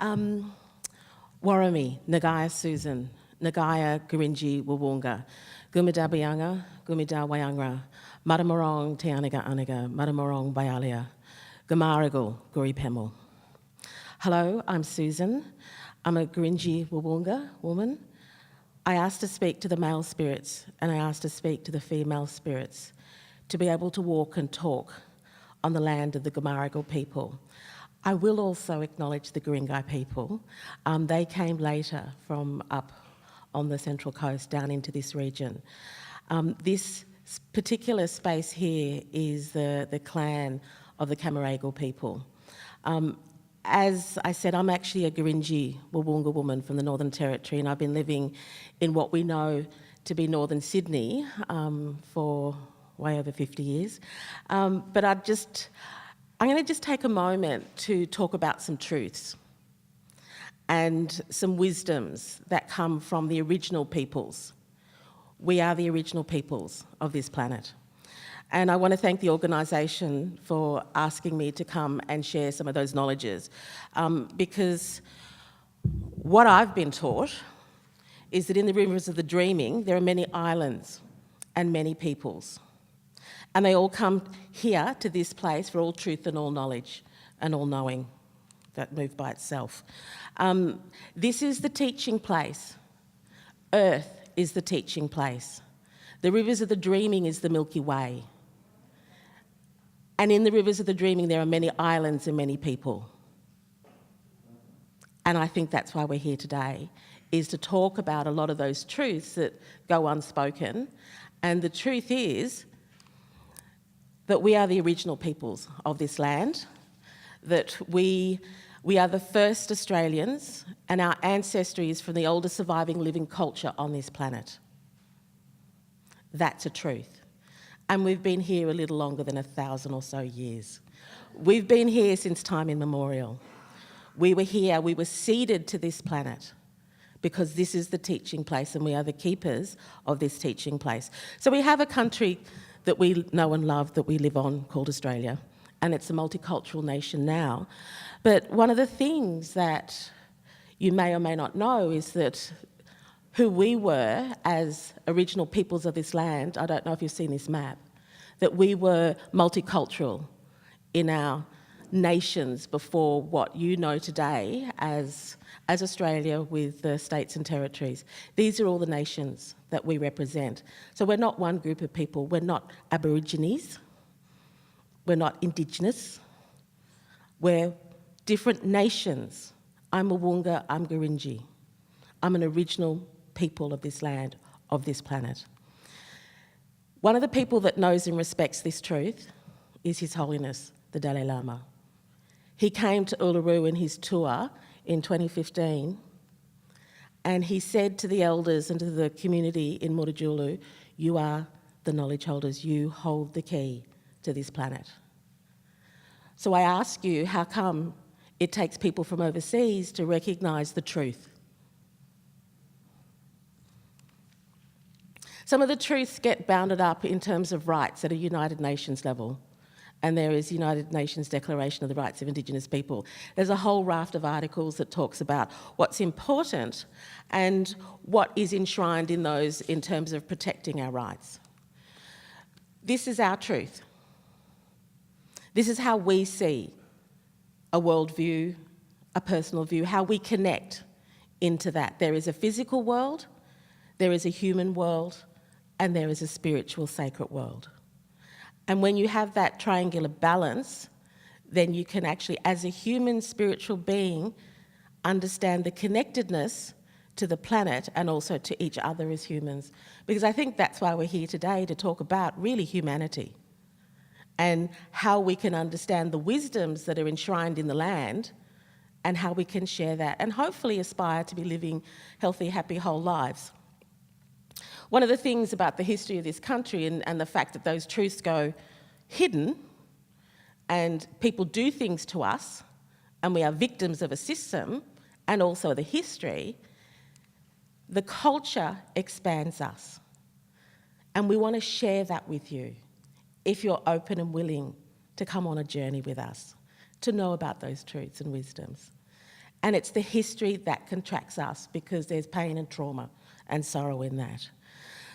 Warami, Nagaya Susan, Nagaya Gurinji Wawunga, Gumida Bianga, Gumida Wayangra, Matamarong Tianaga Anaga, Matamarong Bayalia, Gamaragal Guri Pemel. Hello, I'm Susan. I'm a Gurinji Wawunga woman. I asked to speak to the male spirits and I asked to speak to the female spirits to be able to walk and talk on the land of the Gamaragal people. I will also acknowledge the Guringai people. They came later from up on the Central Coast down into this region. This particular space here is the clan of the Camaragal people. As I said, I'm actually a Gurinji Wawunga woman from the Northern Territory, and I've been living in what we know to be Northern Sydney for way over 50 years. But I'm going to just take a moment to talk about some truths and some wisdoms that come from the original peoples. We are the original peoples of this planet. And I want to thank the organisation for asking me to come and share some of those knowledges, because what I've been taught is that in the rivers of the dreaming, there are many islands and many peoples. And they all come here to this place for all truth and all knowledge and all knowing that move by itself. This is the teaching place. Earth is the teaching place. The rivers of the dreaming is the Milky Way. And in the rivers of the dreaming, there are many islands and many people. And I think that's why we're here today, is to talk about a lot of those truths that go unspoken. And the truth is that we are the original peoples of this land, that we are the first Australians, and our ancestry is from the oldest surviving living culture on this planet. That's a truth. And we've been here a little longer than 1,000 or so years. We've been here since time immemorial. We were here, we were seeded to this planet because this is the teaching place and we are the keepers of this teaching place. So we have a country that we know and love, that we live on, called Australia, and it's a multicultural nation now. But one of the things that you may or may not know is that who we were as original peoples of this land, I don't know if you've seen this map, that we were multicultural in our nations before what you know today as Australia with the states and territories. These are all the nations that we represent. So we're not one group of people. We're not Aborigines. We're not Indigenous. We're different nations. I'm Wawunga, I'm Gurinji. I'm an original people of this land, of this planet. One of the people that knows and respects this truth is His Holiness, the Dalai Lama. He came to Uluru in his tour in 2015, and he said to the elders and to the community in Mutijulu, you are the knowledge holders, you hold the key to this planet. So I ask you, how come it takes people from overseas to recognise the truth? Some of the truths get bounded up in terms of rights at a United Nations level, and there is United Nations Declaration of the Rights of Indigenous People. There's a whole raft of articles that talks about what's important and what is enshrined in those in terms of protecting our rights. This is our truth. This is how we see a worldview, a personal view, how we connect into that. There is a physical world, there is a human world, and there is a spiritual sacred world. And when you have that triangular balance, then you can actually, as a human spiritual being, understand the connectedness to the planet and also to each other as humans. Because I think that's why we're here today, to talk about really humanity and how we can understand the wisdoms that are enshrined in the land and how we can share that and hopefully aspire to be living healthy, happy, whole lives. One of the things about the history of this country and the fact that those truths go hidden and people do things to us and we are victims of a system and also the history, the culture expands us. And we want to share that with you if you're open and willing to come on a journey with us, to know about those truths and wisdoms. And it's the history that contracts us because there's pain and trauma and sorrow in that.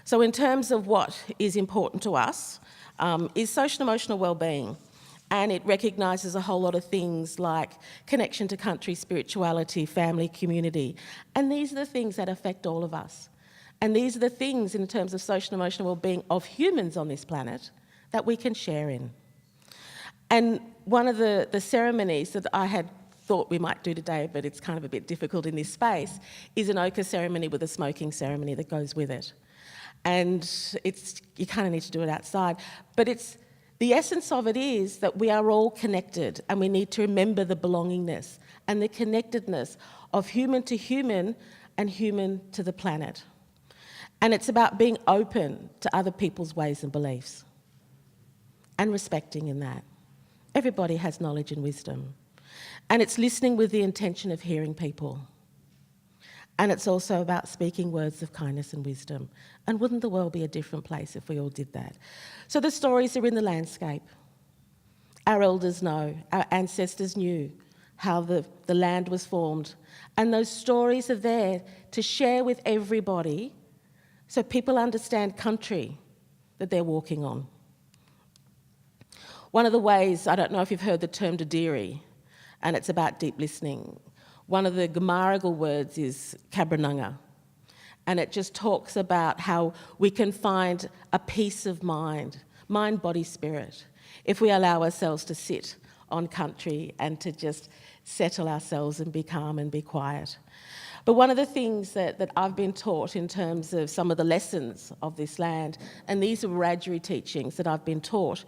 So in terms of what is important to us is social and emotional wellbeing. And it recognises a whole lot of things like connection to country, spirituality, family, community. And these are the things that affect all of us. And these are the things in terms of social and emotional wellbeing of humans on this planet that we can share in. And one of the ceremonies that I had thought we might do today, but it's kind of a bit difficult in this space, is an ochre ceremony with a smoking ceremony that goes with it. And you kind of need to do it outside. But the essence of it is that we are all connected, and we need to remember the belongingness and the connectedness of human to human and human to the planet. And it's about being open to other people's ways and beliefs and respecting in that. Everybody has knowledge and wisdom. And it's listening with the intention of hearing people. And it's also about speaking words of kindness and wisdom. And wouldn't the world be a different place if we all did that? So the stories are in the landscape. Our elders know, our ancestors knew how the land was formed. And those stories are there to share with everybody so people understand country that they're walking on. One of the ways, I don't know if you've heard the term Dadiri, and it's about deep listening. One of the Gamaragal words is Kabrananga, and it just talks about how we can find a peace of mind, body, spirit, if we allow ourselves to sit on country and to just settle ourselves and be calm and be quiet. But one of the things that I've been taught in terms of some of the lessons of this land, and these are Wiradjuri teachings that I've been taught,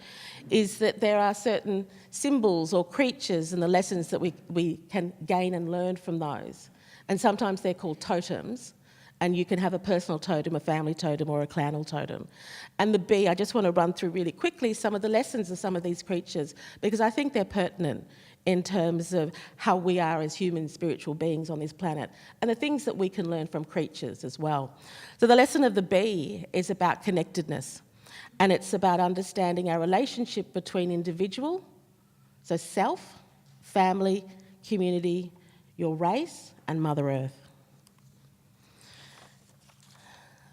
is that there are certain symbols or creatures and the lessons that we can gain and learn from those. And sometimes they're called totems, and you can have a personal totem, a family totem, or a clanal totem. And the bee, I just want to run through really quickly some of the lessons of some of these creatures, because I think they're pertinent in terms of how we are as human spiritual beings on this planet, and the things that we can learn from creatures as well. So the lesson of the bee is about connectedness, and it's about understanding our relationship between individual, so self, family, community, your race, and Mother Earth.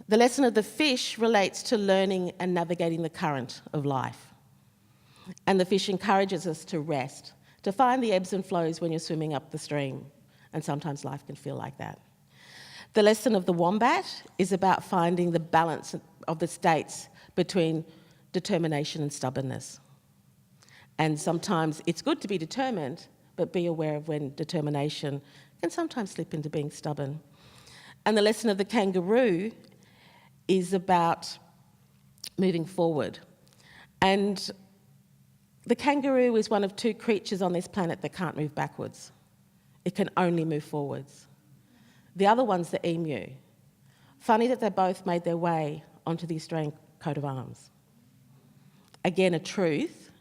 The lesson of the fish relates to learning and navigating the current of life. And the fish encourages us to rest, to find the ebbs and flows when you're swimming up the stream. And sometimes life can feel like that. The lesson of the wombat is about finding the balance of the states between determination and stubbornness. And sometimes it's good to be determined, but be aware of when determination can sometimes slip into being stubborn. And the lesson of the kangaroo is about moving forward. And the kangaroo is one of two creatures on this planet that can't move backwards. It can only move forwards. The other one's the emu. Funny that they both made their way onto the Australian coat of arms. Again, a truth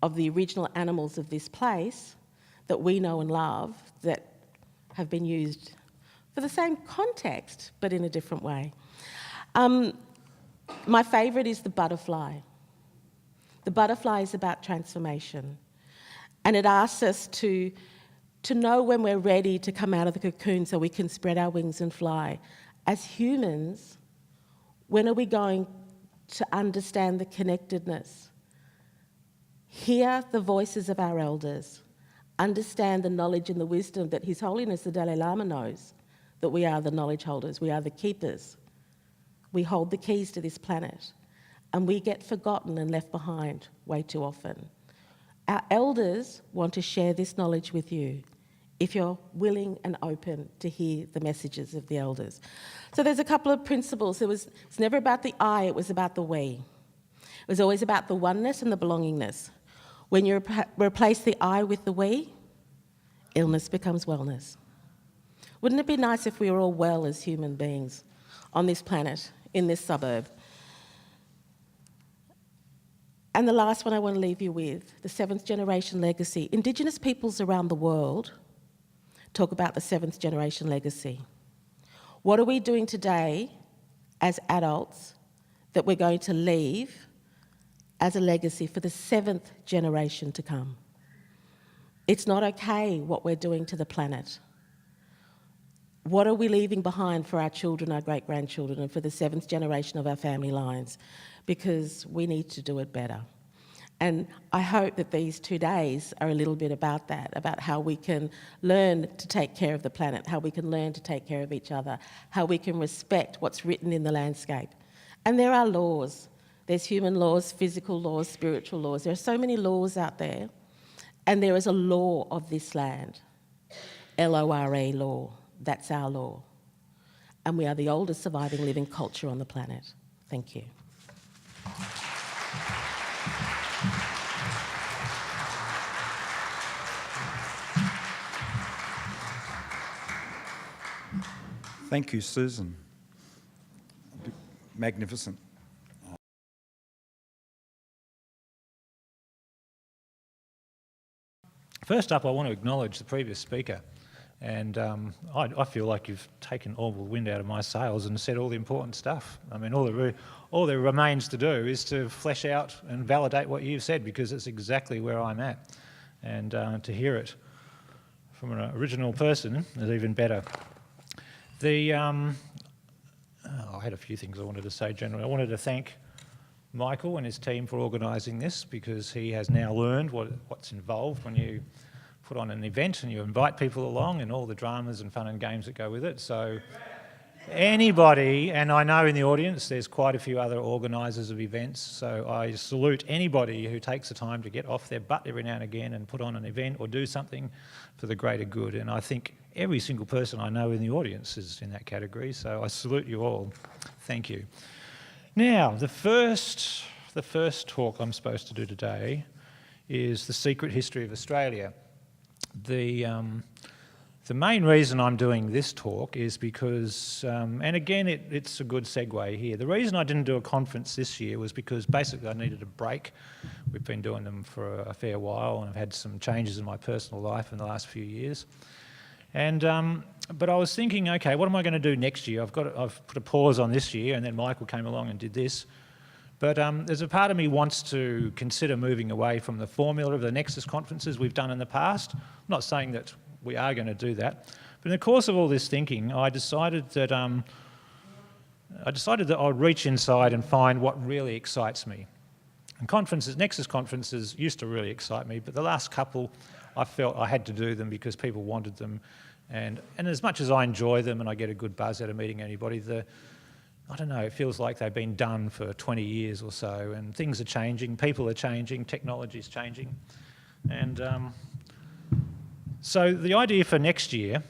of the original animals of this place that we know and love that have been used for the same context, but in a different way. My favourite is the butterfly. The butterfly is about transformation, and it asks us to know when we're ready to come out of the cocoon so we can spread our wings and fly. As humans, when are we going to understand the connectedness? Hear the voices of our elders, understand the knowledge and the wisdom that His Holiness the Dalai Lama knows, that we are the knowledge holders, we are the keepers. We hold the keys to this planet, and we get forgotten and left behind way too often. Our elders want to share this knowledge with you if you're willing and open to hear the messages of the elders. So there's a couple of principles. It's never about the I, it was about the we. It was always about the oneness and the belongingness. When you replace the I with the we, illness becomes wellness. Wouldn't it be nice if we were all well as human beings on this planet, in this suburb? And the last one I want to leave you with, the seventh generation legacy. Indigenous peoples around the world talk about the seventh generation legacy. What are we doing today as adults that we're going to leave as a legacy for the seventh generation to come? It's not okay what we're doing to the planet. What are we leaving behind for our children, our great-grandchildren, and for the 7th generation of our family lines? Because we need to do it better. And I hope that these 2 days are a little bit about that, about how we can learn to take care of the planet, how we can learn to take care of each other, how we can respect what's written in the landscape. And there are laws. There's human laws, physical laws, spiritual laws. There are so many laws out there. And there is a law of this land, LORA law. That's our law. And we are the oldest surviving living culture on the planet. Thank you. Thank you, Susan. Magnificent. First up, I want to acknowledge the previous speaker. And I feel like you've taken all the wind out of my sails and said all the important stuff. I mean, all there remains to do is to flesh out and validate what you've said, because it's exactly where I'm at. And to hear it from an original person is even better. I had a few things I wanted to say generally. I wanted to thank Michael and his team for organising this, because he has now learned what's involved when you put on an event and you invite people along, and all the dramas and fun and games that go with it. So anybody, and I know in the audience there's quite a few other organisers of events, so I salute anybody who takes the time to get off their butt every now and again and put on an event or do something for the greater good. And I think every single person I know in the audience is in that category, so I salute you all. Thank you. Now, the first talk I'm supposed to do today is The Secret History of Australia. The main reason I'm doing this talk is because, and again it's a good segue here, the reason I didn't do a conference this year was because basically I needed a break. We've been doing them for a fair while, and I've had some changes in my personal life in the last few years. And but I was thinking, okay, what am I going to do next year? I've put a pause on this year, and then Michael came along and did this. But there's a part of me wants to consider moving away from the formula of the Nexus conferences we've done in the past. I'm not saying that we are going to do that, but in the course of all this thinking, I decided that I'd reach inside and find what really excites me. And conferences, Nexus conferences, used to really excite me, but the last couple, I felt I had to do them because people wanted them, and as much as I enjoy them and I get a good buzz out of meeting anybody, I don't know, it feels like they've been done for 20 years or so, and things are changing, people are changing, technology's changing. And so the idea for next year,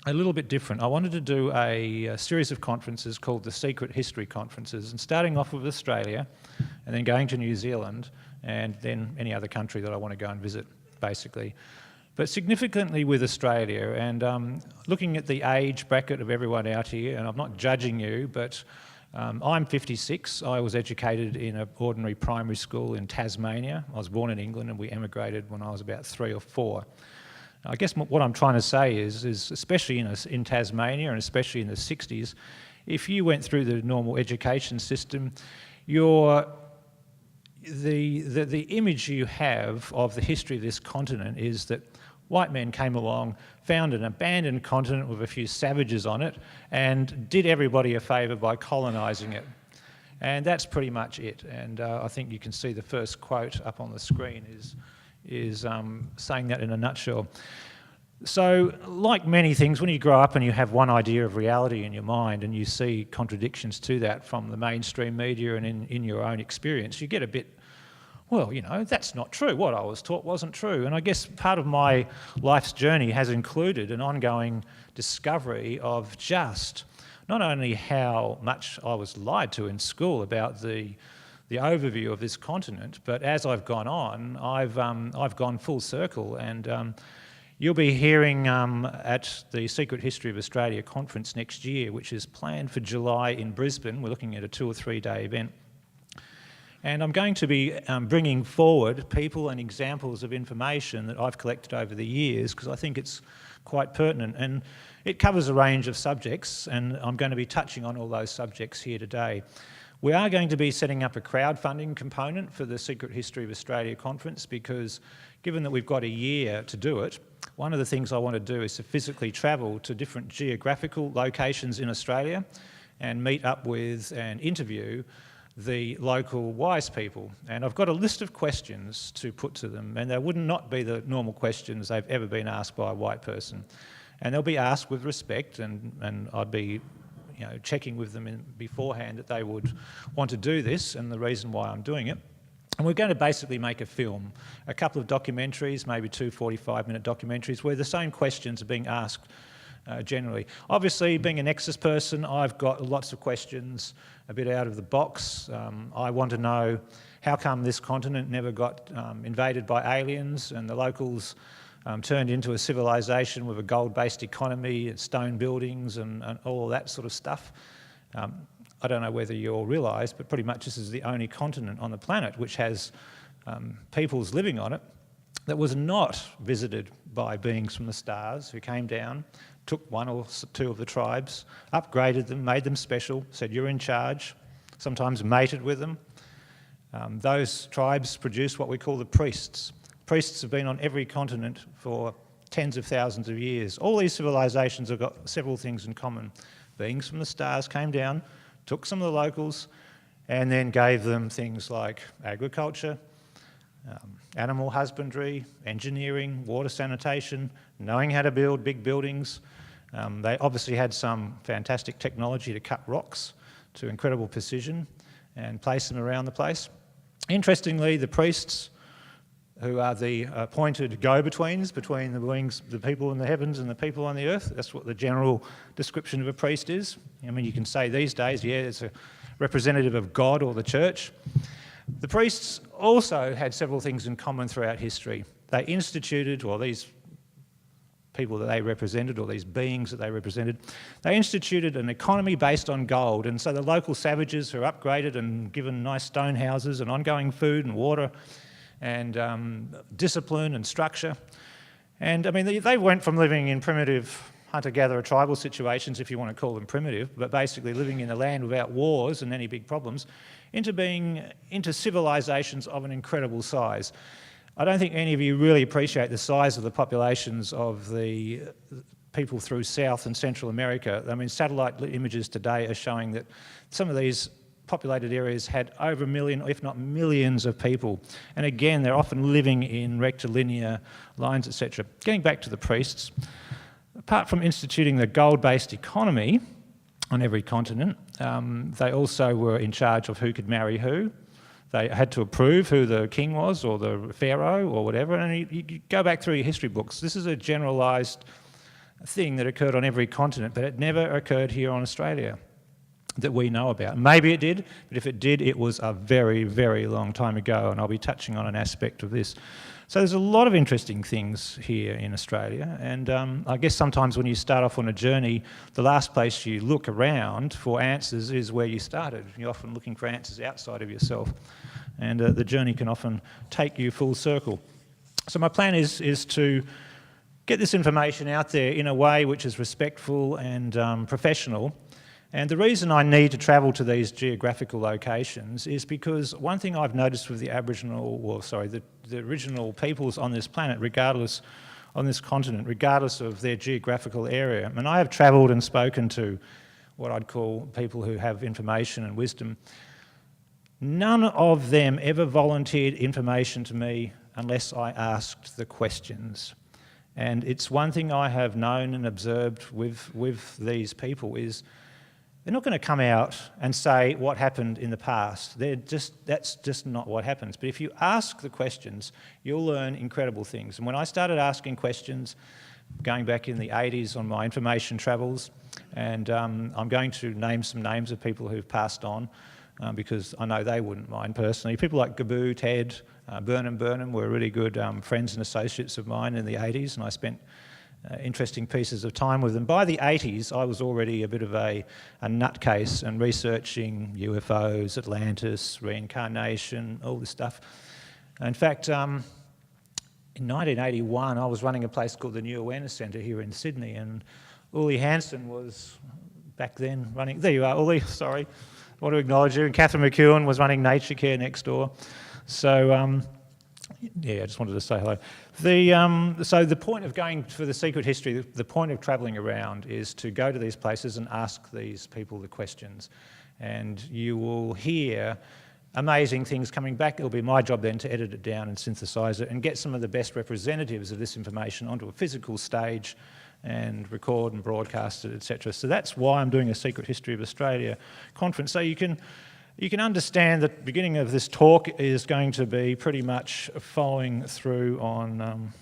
a little bit different. I wanted to do a series of conferences called the Secret History Conferences, and starting off with Australia, and then going to New Zealand, and then any other country that I want to go and visit, basically. But significantly with Australia, and looking at the age bracket of everyone out here, and I'm not judging you, but I'm 56. I was educated in an ordinary primary school in Tasmania. I was born in England, and we emigrated when I was about 3 or 4. I guess what I'm trying to say is especially in Tasmania, and especially in the 60s, if you went through the normal education system, the image you have of the history of this continent is that white men came along, found an abandoned continent with a few savages on it, and did everybody a favour by colonising it. And that's pretty much it. And I think you can see the first quote up on the screen is saying that in a nutshell. So, like many things, when you grow up and you have one idea of reality in your mind and you see contradictions to that from the mainstream media and in your own experience, you get a bit, well, you know, that's not true. What I was taught wasn't true. And I guess part of my life's journey has included an ongoing discovery of just not only how much I was lied to in school about the overview of this continent, but as I've gone on, I've gone full circle, and you'll be hearing at the Secret History of Australia conference next year, which is planned for July in Brisbane. We're looking at a 2 or 3 day event. And I'm going to be bringing forward people and examples of information that I've collected over the years, because I think it's quite pertinent. And it covers a range of subjects, and I'm going to be touching on all those subjects here today. We are going to be setting up a crowdfunding component for the Secret History of Australia conference because given that we've got a year to do it, one of the things I want to do is to physically travel to different geographical locations in Australia and meet up with and interview the local wise people. And I've got a list of questions to put to them, and they would not be the normal questions they've ever been asked by a white person. And they'll be asked with respect, and I'd be checking with them beforehand that they would want to do this and the reason why I'm doing it. And we're going to basically make a film, a couple of documentaries, maybe 2 45-minute documentaries, where the same questions are being asked generally. Obviously, being a Nexus person, I've got lots of questions a bit out of the box. I want to know how come this continent never got invaded by aliens and the locals turned into a civilization with a gold-based economy, stone buildings and all of that sort of stuff. I don't know whether you all realise, but pretty much this is the only continent on the planet which has peoples living on it that was not visited by beings from the stars who came down, took 1 or 2 of the tribes, upgraded them, made them special, said you're in charge, sometimes mated with them. Those tribes produced what we call the priests. Priests have been on every continent for tens of thousands of years. All these civilisations have got several things in common. Beings from the stars came down, took some of the locals, and then gave them things like agriculture, animal husbandry, engineering, water sanitation, knowing how to build big buildings. They obviously had some fantastic technology to cut rocks to incredible precision and place them around the place. Interestingly, the priests, who are the appointed go-betweens between the beings, the people in the heavens and the people on the earth. That's what the general description of a priest is. I mean, you can say these days, yeah, it's a representative of God or the church. The priests also had several things in common throughout history. They instituted, or these people that they represented, or these beings that they represented, they instituted an economy based on gold. And so the local savages who are upgraded and given nice stone houses and ongoing food and water and discipline and structure. And I mean, they went from living in primitive hunter-gatherer tribal situations, if you want to call them primitive, but basically living in a land without wars and any big problems, into civilisations of an incredible size. I don't think any of you really appreciate the size of the populations of the people through South and Central America. I mean, satellite images today are showing that some of these populated areas had over 1 million, if not millions of people. And again, they're often living in rectilinear lines, etc. Getting back to the priests, apart from instituting the gold-based economy on every continent, they also were in charge of who could marry who. They had to approve who the king was or the pharaoh or whatever. And you go back through your history books, this is a generalised thing that occurred on every continent, but it never occurred here on Australia that we know about. Maybe it did, but if it did, it was a very, very long time ago, and I'll be touching on an aspect of this. So there's a lot of interesting things here in Australia, and I guess sometimes when you start off on a journey, the last place you look around for answers is where you started. You're often looking for answers outside of yourself, and the journey can often take you full circle. So my plan is to get this information out there in a way which is respectful and professional. And the reason I need to travel to these geographical locations is because one thing I've noticed with the the original peoples on this planet, on this continent, regardless of their geographical area, and I have travelled and spoken to what I'd call people who have information and wisdom, none of them ever volunteered information to me unless I asked the questions. And it's one thing I have known and observed with these people is they're not going to come out and say what happened in the past. That's just not what happens. But if you ask the questions, you'll learn incredible things. And when I started asking questions, going back in the 80s on my information travels, and I'm going to name some names of people who've passed on because I know they wouldn't mind personally. People like Gaboo, Ted, Burnham were really good friends and associates of mine in the 80s, and I spent interesting pieces of time with them. By the 80s, I was already a bit of a nutcase and researching UFOs, Atlantis, reincarnation, all this stuff. In fact, in 1981, I was running a place called the New Awareness Centre here in Sydney, and Uli Hansen was back then running... There you are, Uli, sorry. want to acknowledge you. And Catherine McEwen was running Nature Care next door. So, yeah, I just wanted to say hello. So the point of going for the secret history, the point of travelling around is to go to these places and ask these people the questions. And you will hear amazing things coming back. It'll be my job then to edit it down and synthesise it and get some of the best representatives of this information onto a physical stage and record and broadcast it, etc. So that's why I'm doing a Secret History of Australia conference. So you can understand that the beginning of this talk is going to be pretty much following through on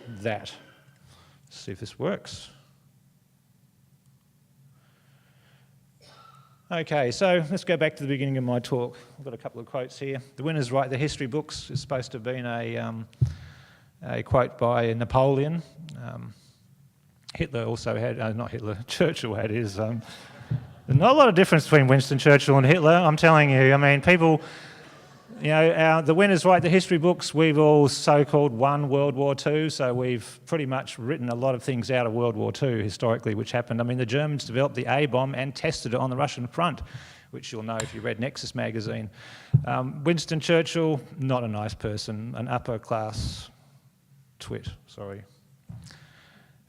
that. Let's see if this works. Okay, so let's go back to the beginning of my talk. I've got a couple of quotes here. The winners write the history books is supposed to have been a quote by Napoleon. Hitler also had, not Hitler, Churchill had his. There's not a lot of difference between Winston Churchill and Hitler, I'm telling you. I mean, people, you know, the winners write the history books. We've all so-called won World War II, so we've pretty much written a lot of things out of World War II historically, which happened. I mean, the Germans developed the A-bomb and tested it on the Russian front, which you'll know if you read Nexus magazine. Winston Churchill, not a nice person, an upper-class twit, sorry.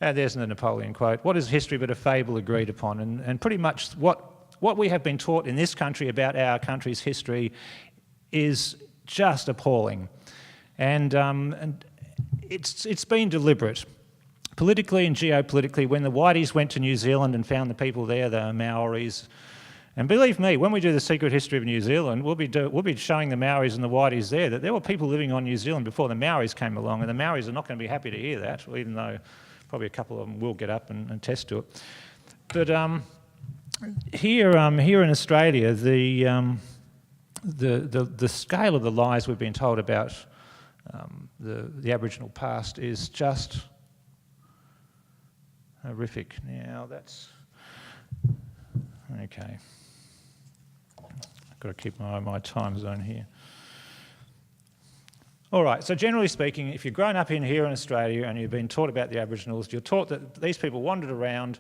And there's the Napoleon quote. What is history but a fable agreed upon? And pretty much what we have been taught in this country about our country's history is just appalling. And it's been deliberate. Politically and geopolitically, when the Whiteys went to New Zealand and found the people there, the Maoris, and believe me, when we do the secret history of New Zealand, we'll be showing the Maoris and the Whiteys there that there were people living on New Zealand before the Maoris came along, and the Maoris are not going to be happy to hear that, even though probably a couple of them will get up and attest to it. But here in Australia, the scale of the lies we've been told about the Aboriginal past is just horrific. Now that's okay. I've got to keep my time zone here. All right, so generally speaking, if you've grown up here in Australia and you've been taught about the Aboriginals, you're taught that these people wandered around,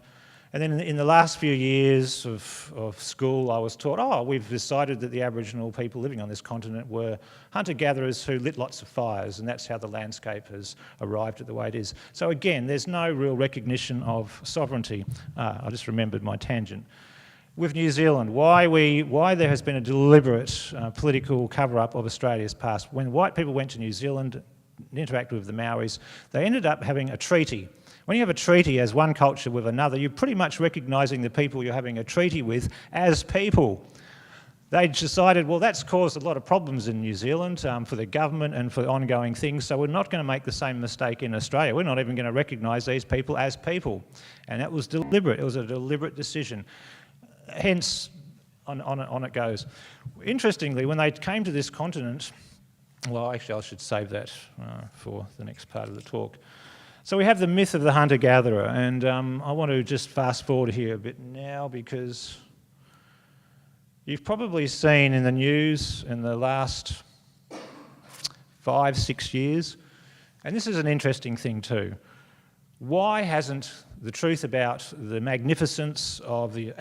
and then in the last few years of school I was taught, we've decided that the Aboriginal people living on this continent were hunter-gatherers who lit lots of fires, and that's how the landscape has arrived at the way it is. So again, there's no real recognition of sovereignty. I just remembered my tangent. With New Zealand, why there has been a deliberate political cover-up of Australia's past. When white people went to New Zealand and interacted with the Maoris, they ended up having a treaty. When you have a treaty as one culture with another, you're pretty much recognising the people you're having a treaty with as people. They decided, well, that's caused a lot of problems in New Zealand for the government and for ongoing things, so we're not going to make the same mistake in Australia. We're not even going to recognise these people as people. And that was deliberate. It was a deliberate decision. Hence, on it goes. Interestingly, when they came to this continent, well, actually, I should save that for the next part of the talk. So we have the myth of the hunter-gatherer, and I want to just fast forward here a bit now because you've probably seen in the news in the last 5-6 years, and this is an interesting thing too. Why hasn't the truth about the magnificence of the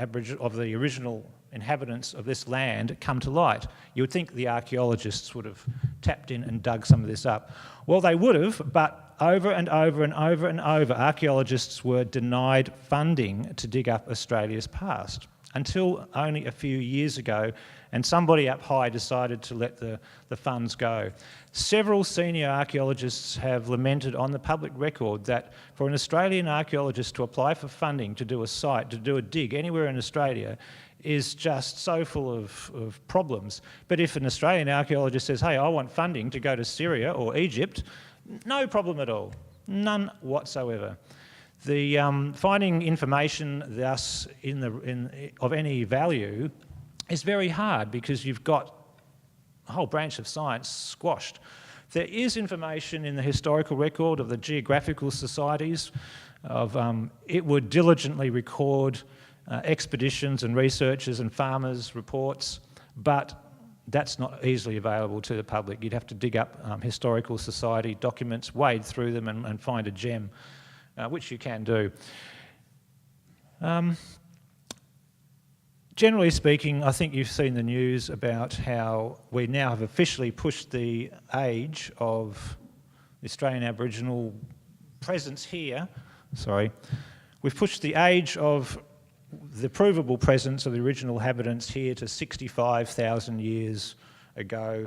original inhabitants of this land come to light? You would think the archaeologists would have tapped in and dug some of this up. Well, they would have, but over and over and over and over, archaeologists were denied funding to dig up Australia's past until only a few years ago, and somebody up high decided to let the funds go. Several senior archaeologists have lamented on the public record that for an Australian archaeologist to apply for funding to do a site, to do a dig anywhere in Australia, is just so full of problems. But if an Australian archaeologist says, hey, I want funding to go to Syria or Egypt, no problem at all, none whatsoever. The finding information thus of any value is very hard because you've got a whole branch of science squashed. There is information in the historical record of the geographical societies it would diligently record expeditions and researchers and farmers' reports, but that's not easily available to the public. You'd have to dig up historical society documents, wade through them and find a gem, which you can do. Generally speaking, I think you've seen the news about how we now have officially pushed the age of the Australian Aboriginal presence here. We've pushed the age of the provable presence of the original inhabitants here to 65,000 years ago,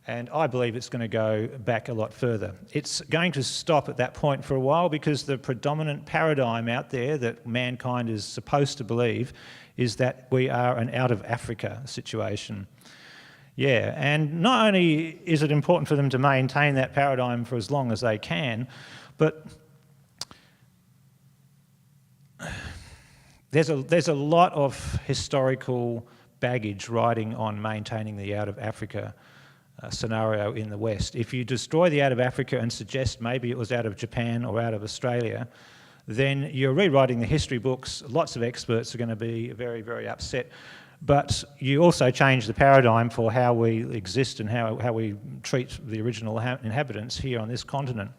and I believe it's going to go back a lot further. It's going to stop at that point for a while because the predominant paradigm out there that mankind is supposed to believe is that we are an out of Africa situation. Yeah, and not only is it important for them to maintain that paradigm for as long as they can, but there's a lot of historical baggage riding on maintaining the out of Africa scenario in the West. If you destroy the out of Africa and suggest maybe it was out of Japan or out of Australia, then you're rewriting the history books. Lots of experts are going to be very, very upset. But you also change the paradigm for how we exist and how we treat the original inhabitants here on this continent.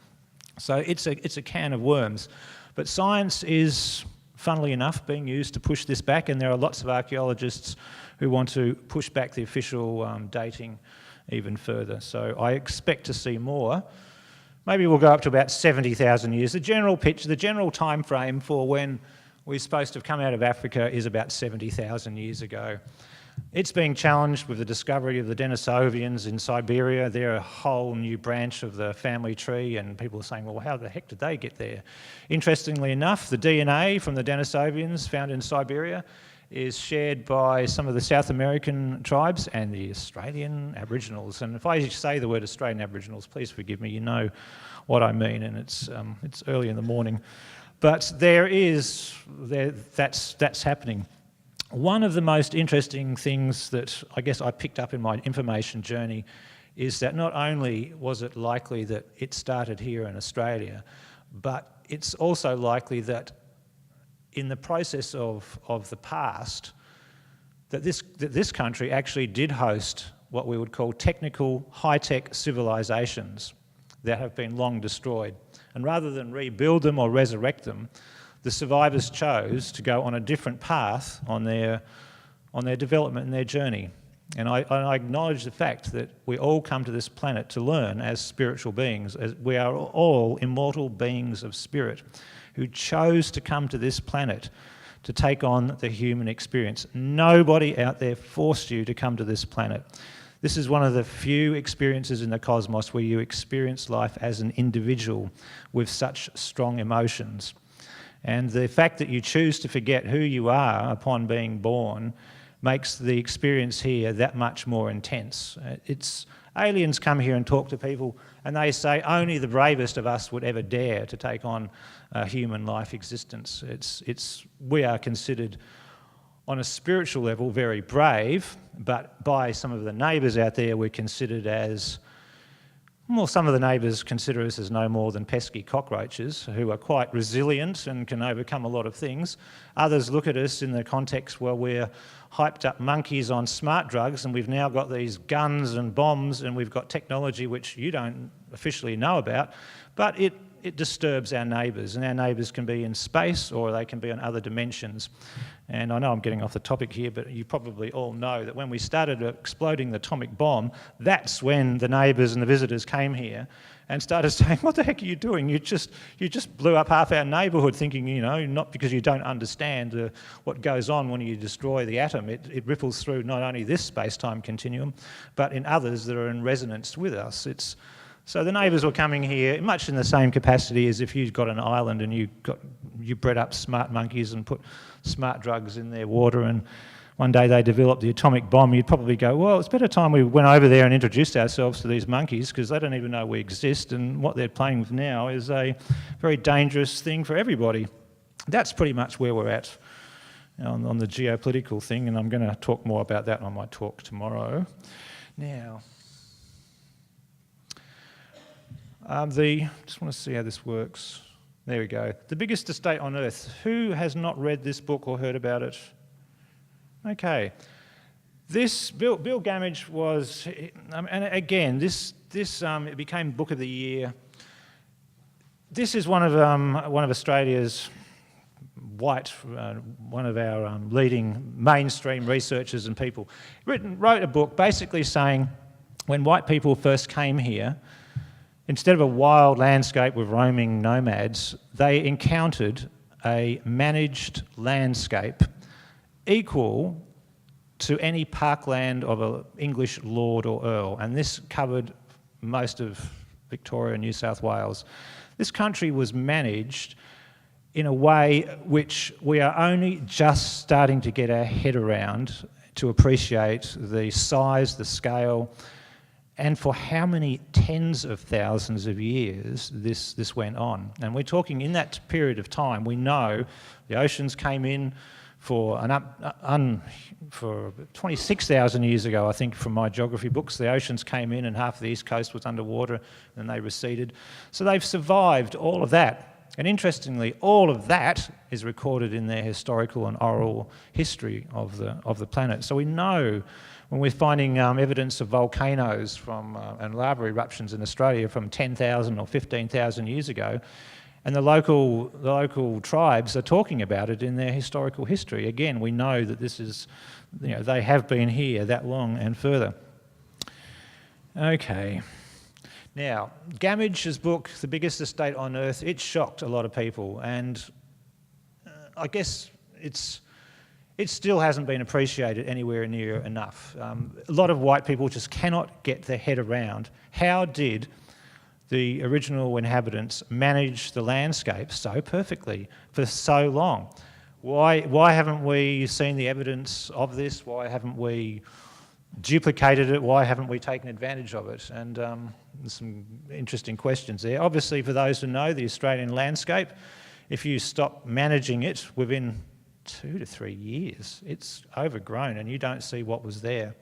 So it's a can of worms. But science is, funnily enough, being used to push this back, and there are lots of archaeologists who want to push back the official dating even further. So I expect to see more. Maybe we'll go up to about 70,000 years. The general time frame for when we're supposed to have come out of Africa is about 70,000 years ago. It's being challenged with the discovery of the Denisovians in Siberia. They're a whole new branch of the family tree, and people are saying, well, how the heck did they get there? Interestingly enough, the DNA from the Denisovians found in Siberia is shared by some of the South American tribes and the Australian Aboriginals. And if I say the word Australian Aboriginals, please forgive me, you know what I mean, and it's early in the morning. But that's happening. One of the most interesting things that I guess I picked up in my information journey is that not only was it likely that it started here in Australia, but it's also likely that in the process of the past, that this country actually did host what we would call technical, high-tech civilizations that have been long destroyed. And rather than rebuild them or resurrect them, the survivors chose to go on a different path on their development and their journey. And I acknowledge the fact that we all come to this planet to learn as spiritual beings, as we are all immortal beings of spirit who chose to come to this planet to take on the human experience. Nobody out there forced you to come to this planet. This is one of the few experiences in the cosmos where you experience life as an individual with such strong emotions. And the fact that you choose to forget who you are upon being born makes the experience here that much more intense. Aliens come here and talk to people and they say only the bravest of us would ever dare to take on a human life existence. We are considered on a spiritual level very brave, but by some of the neighbours out there we're considered as, well, some of the neighbours consider us as no more than pesky cockroaches who are quite resilient and can overcome a lot of things. Others look at us in the context where we're hyped up monkeys on smart drugs and we've now got these guns and bombs and we've got technology which you don't officially know about, but it disturbs our neighbours, and our neighbours can be in space or they can be on other dimensions. And I know I'm getting off the topic here, but you probably all know that when we started exploding the atomic bomb, that's when the neighbours and the visitors came here and started saying, what the heck are you doing? You just blew up half our neighbourhood, thinking, not because you don't understand what goes on when you destroy the atom. It ripples through not only this space-time continuum, but in others that are in resonance with us. So the neighbours were coming here much in the same capacity as if you'd got an island and you bred up smart monkeys and put smart drugs in their water, and one day they developed the atomic bomb. You'd probably go, well, it's better time we went over there and introduced ourselves to these monkeys because they don't even know we exist, and what they're playing with now is a very dangerous thing for everybody. That's pretty much where we're at on the geopolitical thing, and I'm going to talk more about that on my talk tomorrow. Now, just want to see how this works. There we go. The biggest estate on earth. Who has not read this book or heard about it? Okay. This Bill Gammage was, and again, it became Book of the Year. This is one of Australia's White, one of our leading mainstream researchers and people, wrote a book basically saying when white people first came here, instead of a wild landscape with roaming nomads, they encountered a managed landscape equal to any parkland of an English lord or earl, and this covered most of Victoria and New South Wales. This country was managed in a way which we are only just starting to get our head around to appreciate the size, the scale, and for how many tens of thousands of years this went on. And we're talking in that period of time, we know the oceans came in for for 26,000 years ago, I think, from my geography books. The oceans came in and half of the east coast was underwater and they receded. So they've survived all of that. And interestingly, all of that is recorded in their historical and oral history of the planet. So we know when we're finding evidence of volcanoes and lava eruptions in Australia from 10,000 or 15,000 years ago, and the local tribes are talking about it in their historical history. Again, we know that this is, they have been here that long and further. Okay. Now, Gamage's book, The Biggest Estate on Earth, it shocked a lot of people, and I guess it still hasn't been appreciated anywhere near enough. A lot of white people just cannot get their head around how did the original inhabitants manage the landscape so perfectly for so long. Why haven't we seen the evidence of this? Why haven't we duplicated it? Why haven't we taken advantage of it? And there's some interesting questions there. Obviously, for those who know the Australian landscape, if you stop managing it within 2 to 3 years, it's overgrown and you don't see what was there.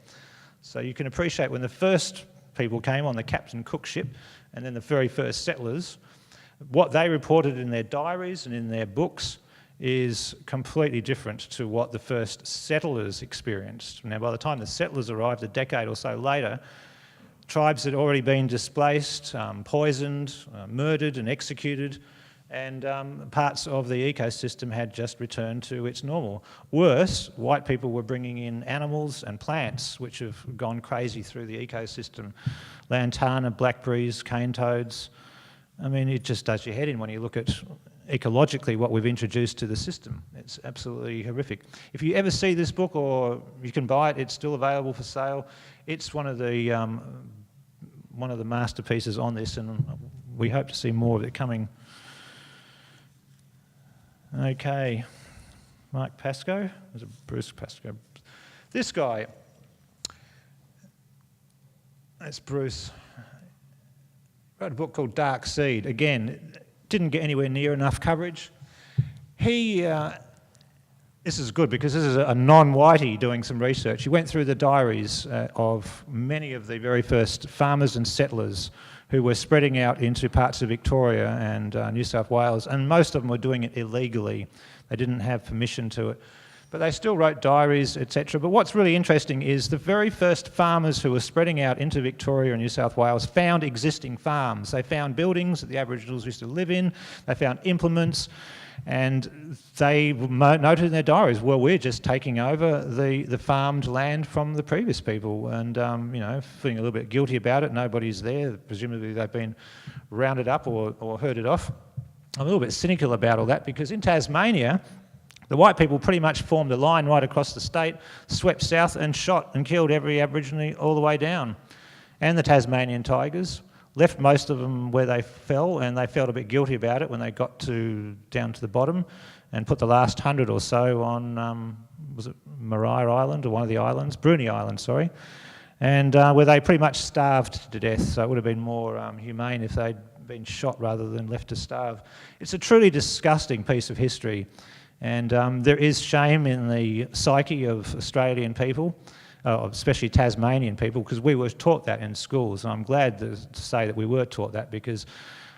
So you can appreciate when the first people came on the Captain Cook ship and then the very first settlers, what they reported in their diaries and in their books is completely different to what the first settlers experienced. Now, by the time the settlers arrived a decade or so later, tribes had already been displaced, poisoned, murdered and executed, and parts of the ecosystem had just returned to its normal. Worse, white people were bringing in animals and plants which have gone crazy through the ecosystem. Lantana, blackberries, cane toads. I mean, it just does your head in when you look at ecologically what we've introduced to the system. It's absolutely horrific. If you ever see this book, or you can buy it, it's still available for sale. It's one of the masterpieces on this, and we hope to see more of it coming. Okay, Mark Pascoe, there's a Bruce Pascoe. This guy, that's Bruce, wrote a book called Dark Seed. Again, didn't get anywhere near enough coverage. This is good because this is a non-whitey doing some research. He went through the diaries of many of the very first farmers and settlers who were spreading out into parts of Victoria and New South Wales, and most of them were doing it illegally. They didn't have permission to it. But they still wrote diaries, etc. But what's really interesting is the very first farmers who were spreading out into Victoria and New South Wales found existing farms. They found buildings that the Aboriginals used to live in, they found implements, and they noted in their diaries, well, we're just taking over the farmed land from the previous people, and feeling a little bit guilty about it. Nobody's there. Presumably they've been rounded up or herded off. I'm a little bit cynical about all that because in Tasmania, the white people pretty much formed a line right across the state, swept south and shot and killed every Aborigine all the way down. And the Tasmanian tigers left most of them where they fell, and they felt a bit guilty about it when they got down to the bottom, and put the last 100 or so on, was it Maria Island or one of the islands? Bruny Island, sorry. And where they pretty much starved to death, so it would have been more humane if they'd been shot rather than left to starve. It's a truly disgusting piece of history, and there is shame in the psyche of Australian people, especially Tasmanian people, because we were taught that in schools, and I'm glad to say that we were taught that, because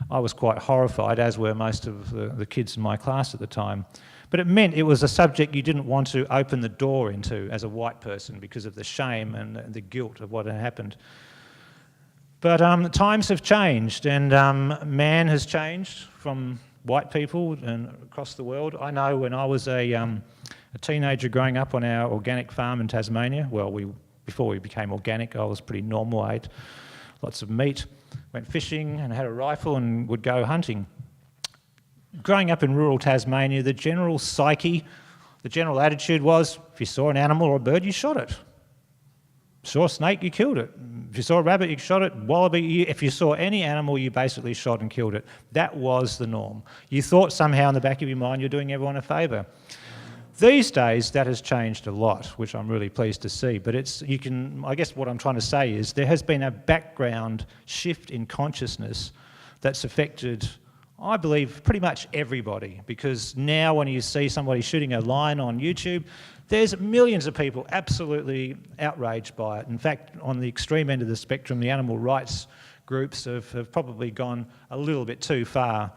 I was quite horrified, as were most of the kids in my class at the time. But it meant it was a subject you didn't want to open the door into as a white person because of the shame and the guilt of what had happened. But times have changed, and man has changed from white people and across the world. I know when I was a teenager growing up on our organic farm in Tasmania, before we became organic, I was pretty normal, ate lots of meat, went fishing and had a rifle and would go hunting. Growing up in rural Tasmania, the general psyche, the general attitude was, if you saw an animal or a bird, you shot it. Saw a snake, you killed it. If you saw a rabbit, you shot it. Wallaby, if you saw any animal, you basically shot and killed it. That was the norm. You thought somehow in the back of your mind you're doing everyone a favour. These days, that has changed a lot, which I'm really pleased to see. But I guess what I'm trying to say is there has been a background shift in consciousness that's affected, I believe, pretty much everybody. Because now when you see somebody shooting a lion on YouTube, there's millions of people absolutely outraged by it. In fact, on the extreme end of the spectrum, the animal rights groups have probably gone a little bit too far.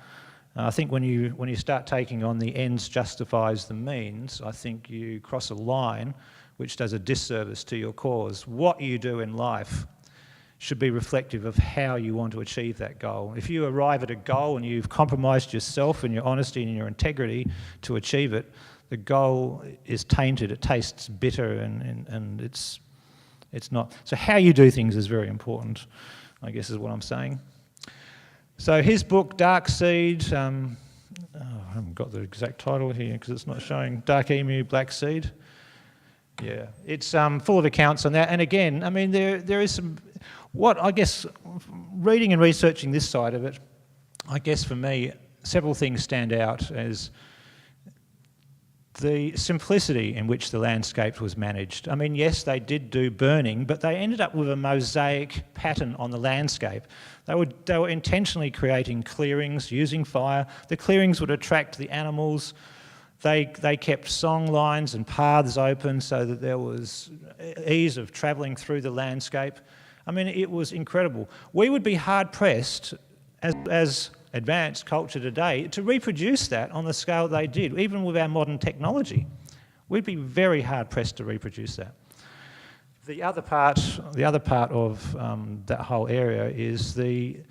I think when you start taking on the ends justifies the means, I think you cross a line which does a disservice to your cause. What you do in life should be reflective of how you want to achieve that goal. If you arrive at a goal and you've compromised yourself and your honesty and your integrity to achieve it, the goal is tainted, it tastes bitter, and it's not. So how you do things is very important, I guess is what I'm saying. So his book, Dark Seed, I haven't got the exact title here because it's not showing, Dark Emu, Black Seed. Yeah, it's full of accounts on that. And again, I mean, there is some, what I guess, reading and researching this side of it, I guess for me, several things stand out as the simplicity in which the landscape was managed. I mean, yes, they did do burning, but they ended up with a mosaic pattern on the landscape. They were intentionally creating clearings, using fire. The clearings would attract the animals. They kept song lines and paths open so that there was ease of travelling through the landscape. I mean, it was incredible. We would be hard-pressed as advanced culture today to reproduce that on the scale they did, even with our modern technology. We'd be very hard-pressed to reproduce that. The other part of that whole area is the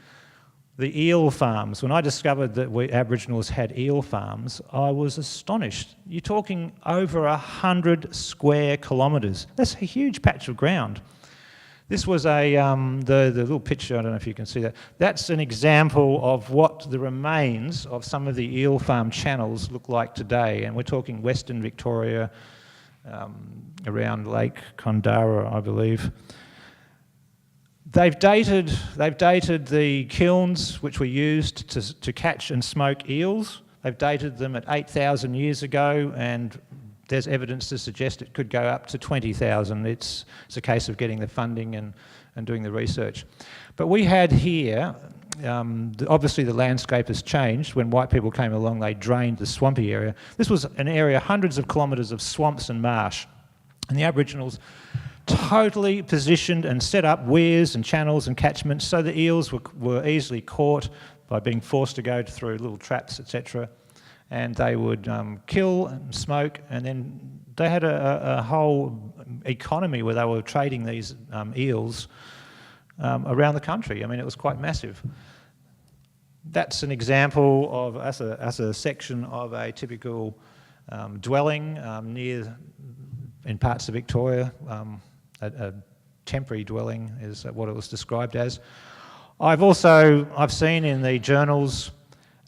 eel farms. When I discovered that we Aboriginals had eel farms, I was astonished. You're talking over 100 square kilometres. That's a huge patch of ground. This was the little picture, I don't know if you can see that. That's an example of what the remains of some of the eel farm channels look like today. And we're talking Western Victoria, around Lake Condara, I believe. They've dated the kilns which were used to catch and smoke eels. They've dated them at 8,000 years ago, and there's evidence to suggest it could go up to 20,000. It's a case of getting the funding and doing the research. But we had here, obviously the landscape has changed. When white people came along, they drained the swampy area. This was an area, hundreds of kilometres of swamps and marsh. And the Aboriginals totally positioned and set up weirs and channels and catchments so the eels were easily caught by being forced to go through little traps, etc. And they would kill and smoke, and then they had a whole economy where they were trading these eels around the country. I mean, it was quite massive. That's an example of, as a section of a typical dwelling in parts of Victoria. A temporary dwelling is what it was described as. I've seen in the journals,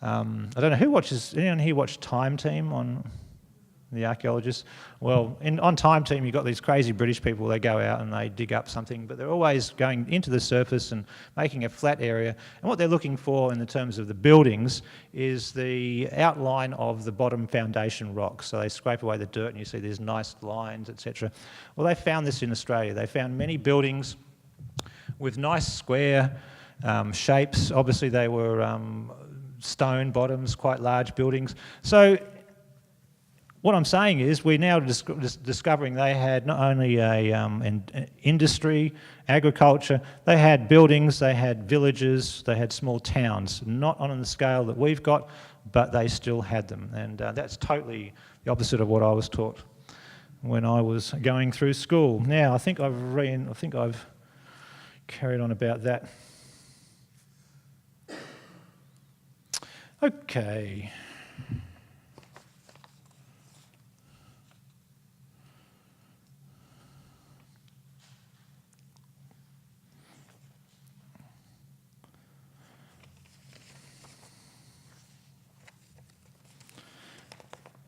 I don't know who watches, anyone here watch Time Team on the archaeologists? Well, on Time Team you've got these crazy British people, they go out and they dig up something, but they're always going into the surface and making a flat area. And what they're looking for in the terms of the buildings is the outline of the bottom foundation rock. So they scrape away the dirt and you see these nice lines, etc. Well, they found this in Australia. They found many buildings with nice square shapes. Obviously they were stone bottoms, quite large buildings. So what I'm saying is we're now discovering they had not only an industry, agriculture, they had buildings, they had villages, they had small towns, not on the scale that we've got, but they still had them. And that's totally the opposite of what I was taught when I was going through school. Now, I think I've carried on about that. Okay.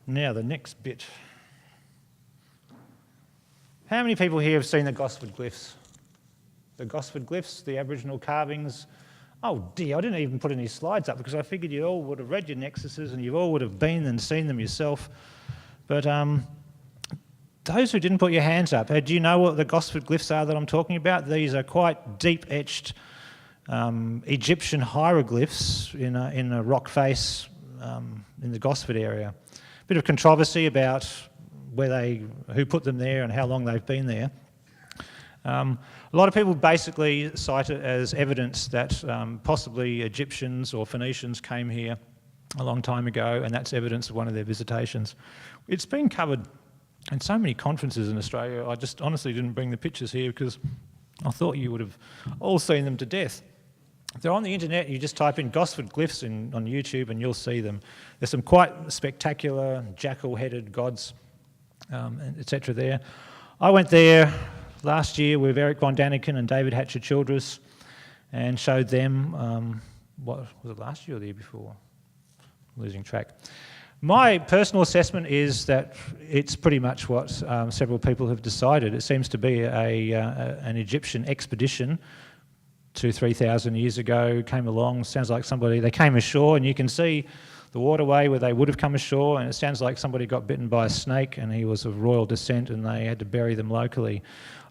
Now the next bit. How many people here have seen the Gosford glyphs? The Gosford glyphs, the Aboriginal carvings. Oh dear, I didn't even put any slides up because I figured you all would have read your nexuses and you all would have been and seen them yourself. But those who didn't put your hands up, do you know what the Gosford glyphs are that I'm talking about? These are quite deep-etched Egyptian hieroglyphs in a rock face in the Gosford area. Bit of controversy about who put them there and how long they've been there. A lot of people basically cite it as evidence that possibly Egyptians or Phoenicians came here a long time ago, and that's evidence of one of their visitations. It's been covered in so many conferences in Australia. I just honestly didn't bring the pictures here because I thought you would have all seen them to death. They're on the internet. You just type in Gosford glyphs on YouTube and you'll see them. There's some quite spectacular jackal-headed gods, etc. there. I went there last year with Eric von Daniken and David Hatcher-Childress and showed them, what was it, last year or the year before? I'm losing track. My personal assessment is that it's pretty much what several people have decided. It seems to be an Egyptian expedition 2,000-3,000 years ago, came along. Sounds like they came ashore, and you can see the waterway where they would have come ashore, and it sounds like somebody got bitten by a snake and he was of royal descent and they had to bury them locally.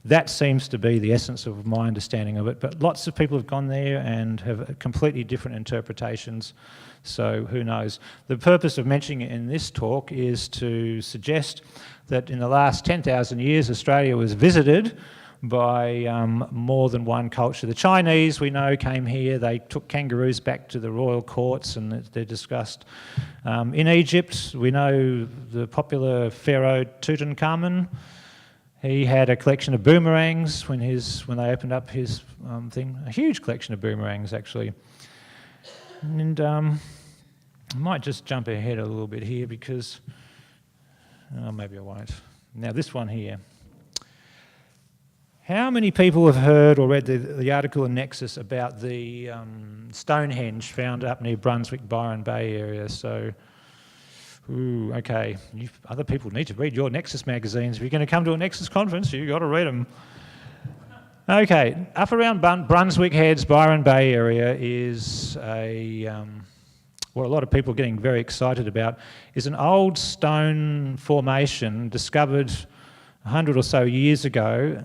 That seems to be the essence of my understanding of it, but lots of people have gone there and have completely different interpretations, so who knows. The purpose of mentioning it in this talk is to suggest that in the last 10,000 years Australia was visited by more than one culture. The Chinese, we know, came here. They took kangaroos back to the royal courts and they're discussed. In Egypt, we know the popular pharaoh Tutankhamun. He had a collection of boomerangs when they opened up his thing. A huge collection of boomerangs, actually. And I might just jump ahead a little bit here because... maybe I won't. Now this one here. How many people have heard or read the article in Nexus about the Stonehenge found up near Brunswick, Byron Bay area? So, okay, other people need to read your Nexus magazines. If you're going to come to a Nexus conference, you've got to read them. Okay, up around Brunswick Heads, Byron Bay area is what a lot of people are getting very excited about, is an old stone formation discovered 100 or so years ago.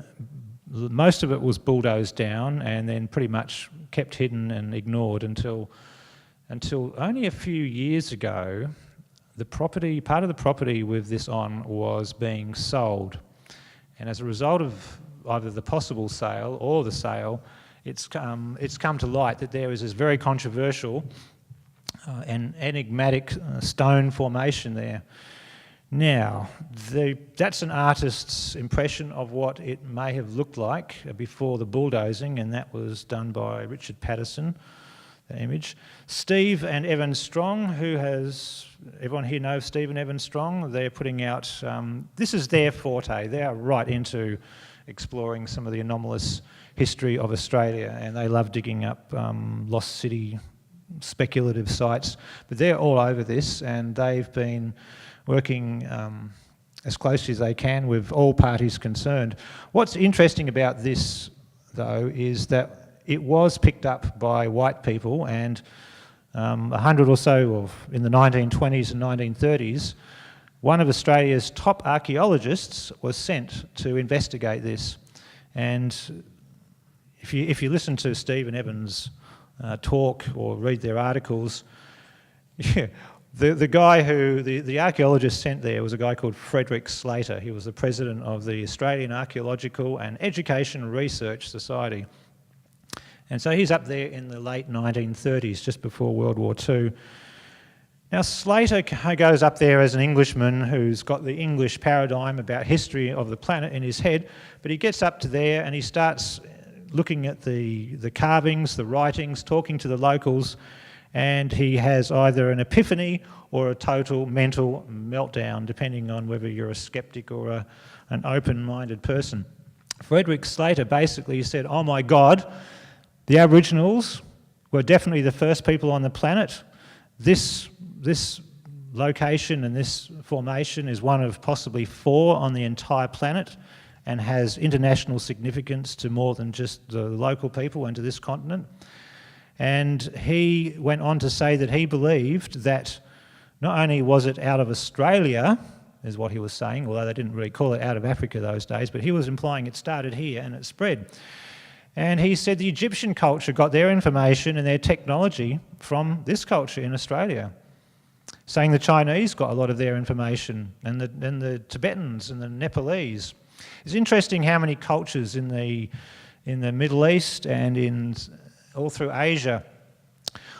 Most of it was bulldozed down and then pretty much kept hidden and ignored until only a few years ago, part of the property with this on was being sold. And as a result of either the possible sale or the sale, it's come to light that there is this very controversial and enigmatic stone formation there. Now, that's an artist's impression of what it may have looked like before the bulldozing, and that was done by Richard Patterson, the image. Steve and Evan Strong, everyone here knows Steve and Evan Strong, they're putting out, this is their forte. They are right into exploring some of the anomalous history of Australia, and they love digging up lost city speculative sites. But they're all over this, and they've been working as closely as they can with all parties concerned. What's interesting about this, though, is that it was picked up by white people, and 100 or so in the 1920s and 1930s, one of Australia's top archaeologists was sent to investigate this. And if you listen to Steve and Evan's talk or read their articles, the archaeologist sent there was a guy called Frederick Slater. He was the president of the Australian Archaeological and Education Research Society. And so he's up there in the late 1930s, just before World War II. Now Slater goes up there as an Englishman who's got the English paradigm about history of the planet in his head, but he gets up to there and he starts looking at the carvings, the writings, talking to the locals, and he has either an epiphany or a total mental meltdown, depending on whether you're a skeptic or an open-minded person. Frederick Slater basically said, oh my God, the Aboriginals were definitely the first people on the planet. This location and this formation is one of possibly 4 on the entire planet and has international significance to more than just the local people and to this continent. And he went on to say that he believed that not only was it out of Australia, is what he was saying, although they didn't really call it out of Africa those days, but he was implying it started here and it spread. And he said the Egyptian culture got their information and their technology from this culture in Australia, saying the Chinese got a lot of their information, and the Tibetans and the Nepalese. It's interesting how many cultures in the Middle East and all through Asia,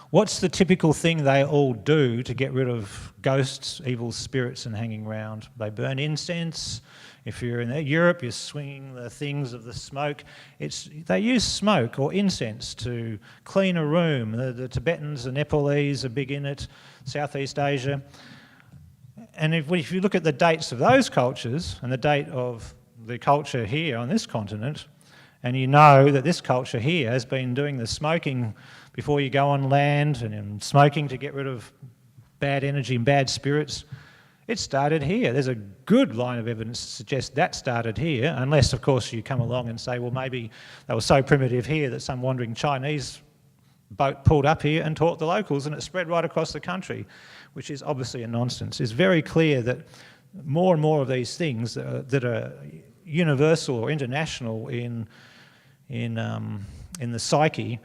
what's the typical thing they all do to get rid of ghosts, evil spirits and hanging around? They burn incense. If you're in Europe, you're swinging the things of the smoke. They use smoke or incense to clean a room. The Tibetans, the Nepalese are big in it, Southeast Asia. And if you look at the dates of those cultures and the date of the culture here on this continent, and you know that this culture here has been doing the smoking before you go on land and smoking to get rid of bad energy and bad spirits, it started here. There's a good line of evidence to suggest that started here, unless, of course, you come along and say, well, maybe they were so primitive here that some wandering Chinese boat pulled up here and taught the locals and it spread right across the country, which is obviously a nonsense. It's very clear that more and more of these things that are universal or international in the psyche,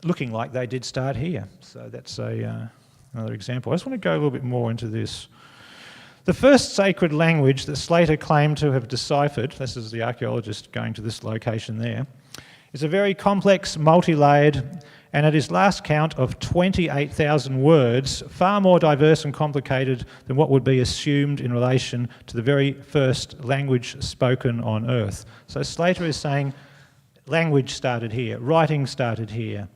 looking like they did start here. So that's another example. I just want to go a little bit more into this. The first sacred language that Slater claimed to have deciphered, this is the archaeologist going to this location there, is a very complex, multi-layered, and at his last count of 28,000 words, far more diverse and complicated than what would be assumed in relation to the very first language spoken on Earth. So Slater is saying language started here, writing started here.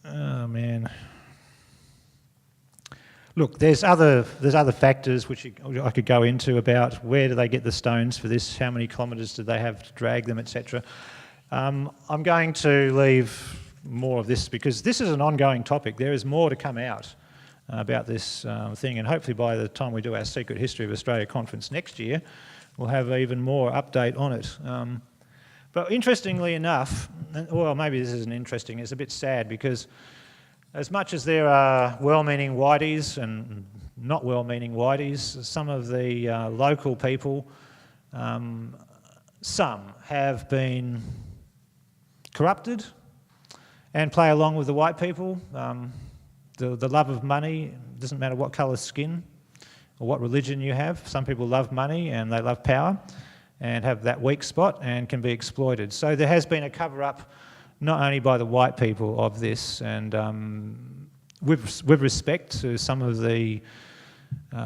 Oh man. Look, there's other factors which I could go into about where do they get the stones for this, how many kilometres do they have to drag them, etc. I'm going to leave more of this because this is an ongoing topic. There is more to come out about this thing, and hopefully by the time we do our Secret History of Australia conference next year, we'll have even more update on it. But interestingly enough, well, maybe this isn't interesting, it's a bit sad because as much as there are well-meaning whiteys and not well-meaning whiteys, some of the local people, some have been corrupted and play along with the white people. The love of money, doesn't matter what colour skin or what religion you have. Some people love money and they love power and have that weak spot and can be exploited. So there has been a cover-up not only by the white people of this, and with respect to some of the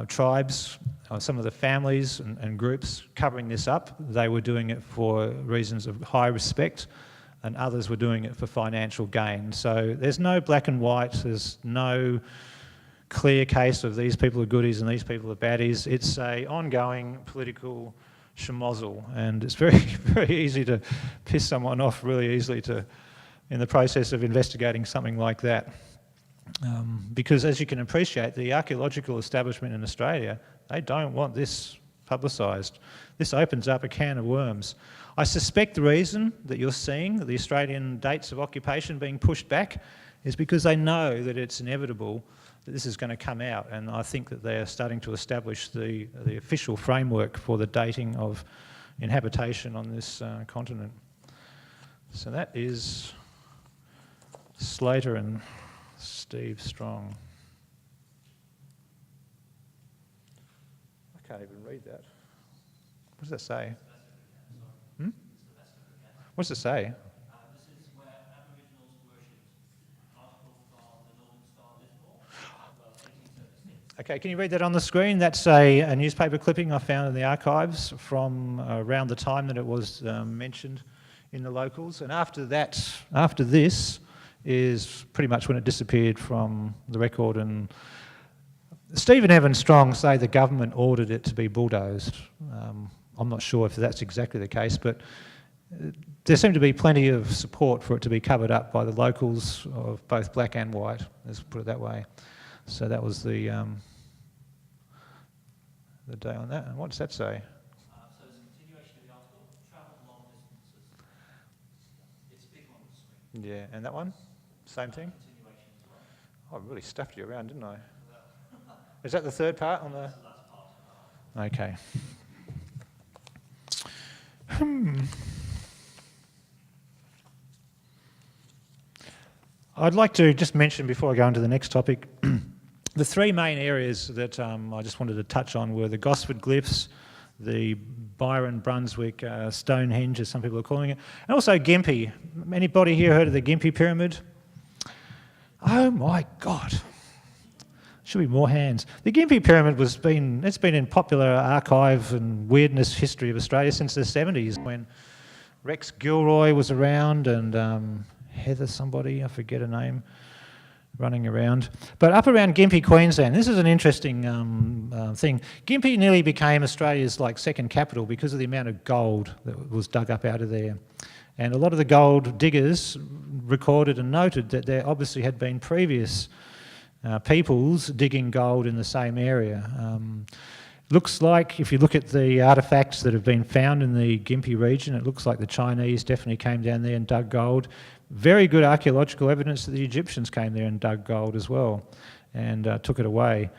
tribes, some of the families and groups covering this up, they were doing it for reasons of high respect, and others were doing it for financial gain. So there's no black and white, there's no clear case of these people are goodies and these people are baddies. It's a ongoing political schmozzle, and it's very, very easy to piss someone off really easily in the process of investigating something like that. Because as you can appreciate, the archaeological establishment in Australia, they don't want this publicised. This opens up a can of worms. I suspect the reason that you're seeing the Australian dates of occupation being pushed back is because they know that it's inevitable that this is going to come out, and I think that they are starting to establish the official framework for the dating of inhabitation on this continent. So that is Slater and Steve Strong. I can't even read that. What does that say? What does it say? This is where Aboriginals worshipped. Article from the Northern Star Lismore, 1836. Okay, can you read that on the screen? That's a newspaper clipping I found in the archives from around the time that it was mentioned in the locals. And after this is pretty much when it disappeared from the record, and Stephen Evan Strong say the government ordered it to be bulldozed. I'm not sure if that's exactly the case, but there seemed to be plenty of support for it to be covered up by the locals of both black and white, let's put it that way. So that was the day on that. And what does that say? So it's a continuation of the article, travel long distances. It's big on the screen. Yeah, and that one? Same thing? Continuation as well. Oh, I really stuffed you around, didn't I? Is that the third part on the... Okay. I'd like to just mention, before I go into the next topic, the three main areas that I just wanted to touch on were the Gosford glyphs, the Byron Brunswick Stonehenge, as some people are calling it, and also Gympie. Anybody here heard of the Gympie Pyramid? Oh my God. Should be more hands. The Gympie Pyramid it's been in popular archive and weirdness history of Australia since the 70s, when Rex Gilroy was around and Heather somebody, I forget her name, running around. But up around Gympie, Queensland, this is an interesting thing. Gympie nearly became Australia's second capital because of the amount of gold that was dug up out of there. And a lot of the gold diggers recorded and noted that there obviously had been previous peoples digging gold in the same area. Looks like, if you look at the artefacts that have been found in the Gympie region, it looks like the Chinese definitely came down there and dug gold. Very good archaeological evidence that the Egyptians came there and dug gold as well and took it away.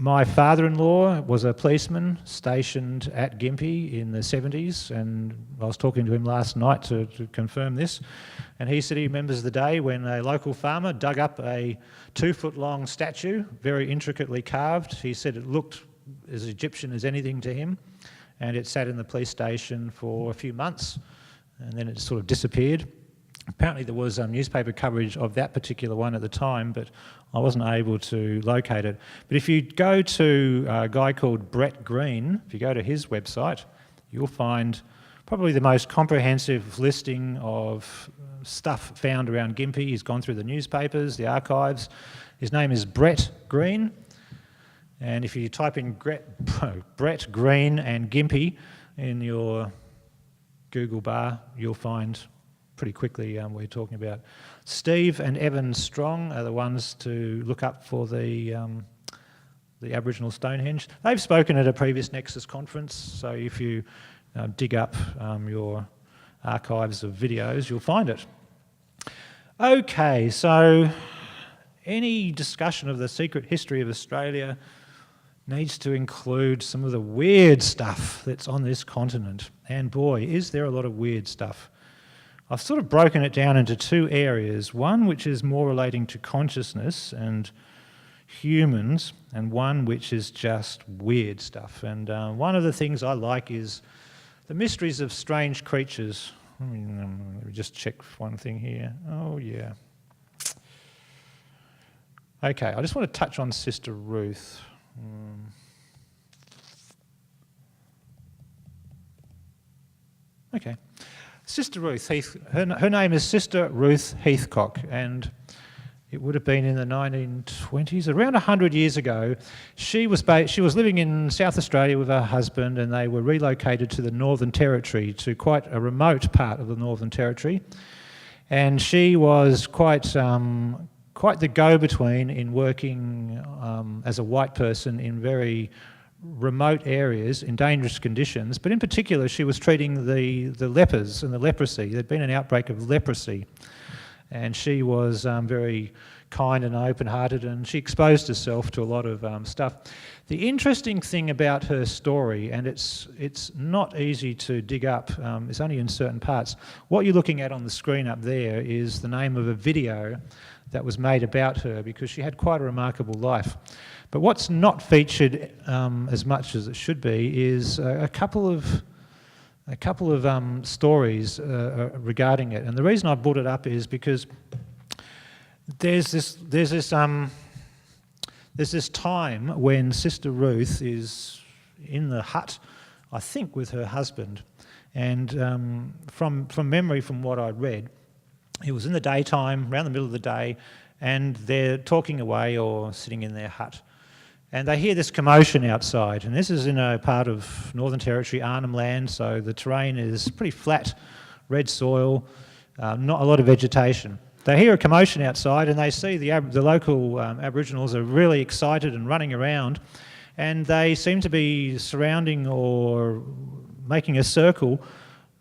My father-in-law was a policeman stationed at Gympie in the 70s, and I was talking to him last night to confirm this, and he said he remembers the day when a local farmer dug up a 2-foot-long statue, very intricately carved. He said it looked as Egyptian as anything to him, and it sat in the police station for a few months, and then it sort of disappeared. Apparently there was newspaper coverage of that particular one at the time, but I wasn't able to locate it. But if you go to a guy called Brett Green, if you go to his website, you'll find probably the most comprehensive listing of stuff found around Gympie. He's gone through the newspapers, the archives. His name is Brett Green. And if you type in Brett Green and Gympie in your Google bar, you'll find pretty quickly we're talking about. Steve and Evan Strong are the ones to look up for the Aboriginal Stonehenge. They've spoken at a previous Nexus conference, so if you dig up your archives of videos, you'll find it. Okay, so any discussion of the secret history of Australia needs to include some of the weird stuff that's on this continent. And boy, is there a lot of weird stuff. I've sort of broken it down into two areas, one which is more relating to consciousness and humans, and one which is just weird stuff. And one of the things I like is the mysteries of strange creatures. Let me just check one thing here. Oh, yeah. Okay, I just want to touch on Sister Ruth. Okay. Sister Ruth her name is Sister Ruth Heathcock, and it would have been in the 1920s, around 100 years ago. She was living in South Australia with her husband, and they were relocated to the Northern Territory, to quite a remote part of the Northern Territory. And she was quite the go-between in working as a white person in very remote areas in dangerous conditions, but in particular she was treating the lepers and the leprosy. There'd been an outbreak of leprosy, and she was very kind and open-hearted, and she exposed herself to a lot of stuff. The interesting thing about her story, and it's not easy to dig up, it's only in certain parts. What you're looking at on the screen up there is the name of a video that was made about her, because she had quite a remarkable life. But what's not featured as much as it should be is a couple of stories regarding it. And the reason I brought it up is because there's this time when Sister Ruth is in the hut, I think, with her husband, and from memory, from what I read, It was in the daytime, around the middle of the day, and they're talking away or sitting in their hut. And they hear this commotion outside, and this is in a part of Northern Territory, Arnhem Land, so the terrain is pretty flat, red soil, not a lot of vegetation. They hear a commotion outside and they see the local Aboriginals are really excited and running around, and they seem to be surrounding or making a circle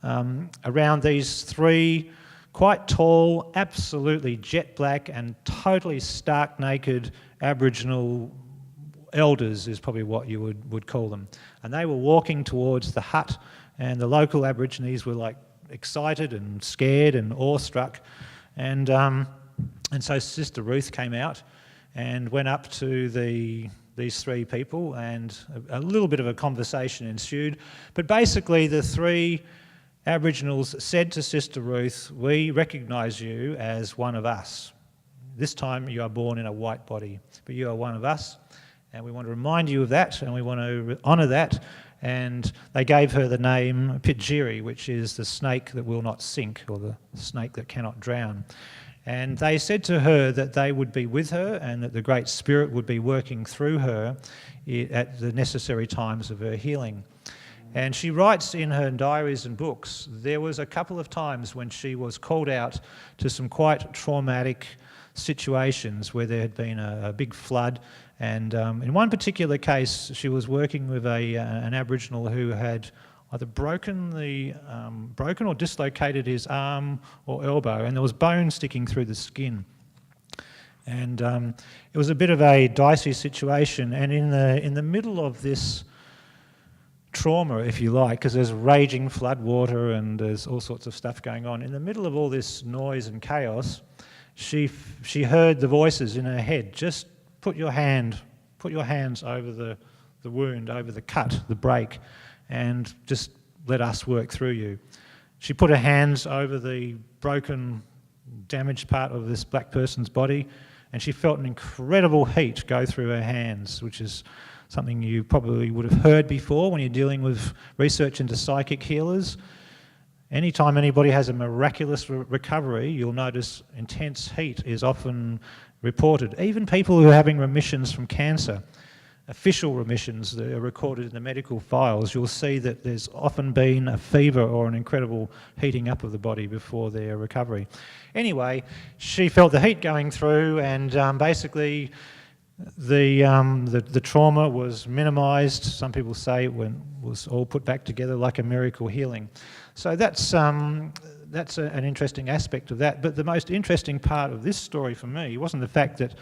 around these three quite tall, absolutely jet black and totally stark naked Aboriginal elders is probably what you would call them. And they were walking towards the hut, and the local Aborigines were like excited and scared and awestruck. And so Sister Ruth came out and went up to these three people, and a little bit of a conversation ensued. But basically the three Aboriginals said to Sister Ruth, "We recognise you as one of us. This time you are born in a white body, but you are one of us, and we want to remind you of that, and we want to honour that." And they gave her the name Pitjiri, which is the snake that will not sink, or the snake that cannot drown. And they said to her that they would be with her and that the Great Spirit would be working through her at the necessary times of her healing. And she writes in her diaries and books, there was a couple of times when she was called out to some quite traumatic situations where there had been a big flood. And in one particular case, she was working with an Aboriginal who had either broken or dislocated his arm or elbow, and there was bone sticking through the skin. And it was a bit of a dicey situation. And in the middle of this trauma, if you like, because there's raging flood water and there's all sorts of stuff going on, in the middle of all this noise and chaos, she heard the voices in her head, just put your hands over the wound, over the cut, the break, and just let us work through you. She put her hands over the broken, damaged part of this black person's body, and she felt an incredible heat go through her hands, which is something you probably would have heard before when you're dealing with research into psychic healers. Anytime anybody has a miraculous recovery, you'll notice intense heat is often reported. Even people who are having remissions from cancer, official remissions that are recorded in the medical files, you'll see that there's often been a fever or an incredible heating up of the body before their recovery. Anyway, she felt the heat going through, and basically the trauma was minimised. Some people say it was all put back together like a miracle healing. So that's an interesting aspect of that. But the most interesting part of this story for me wasn't the fact that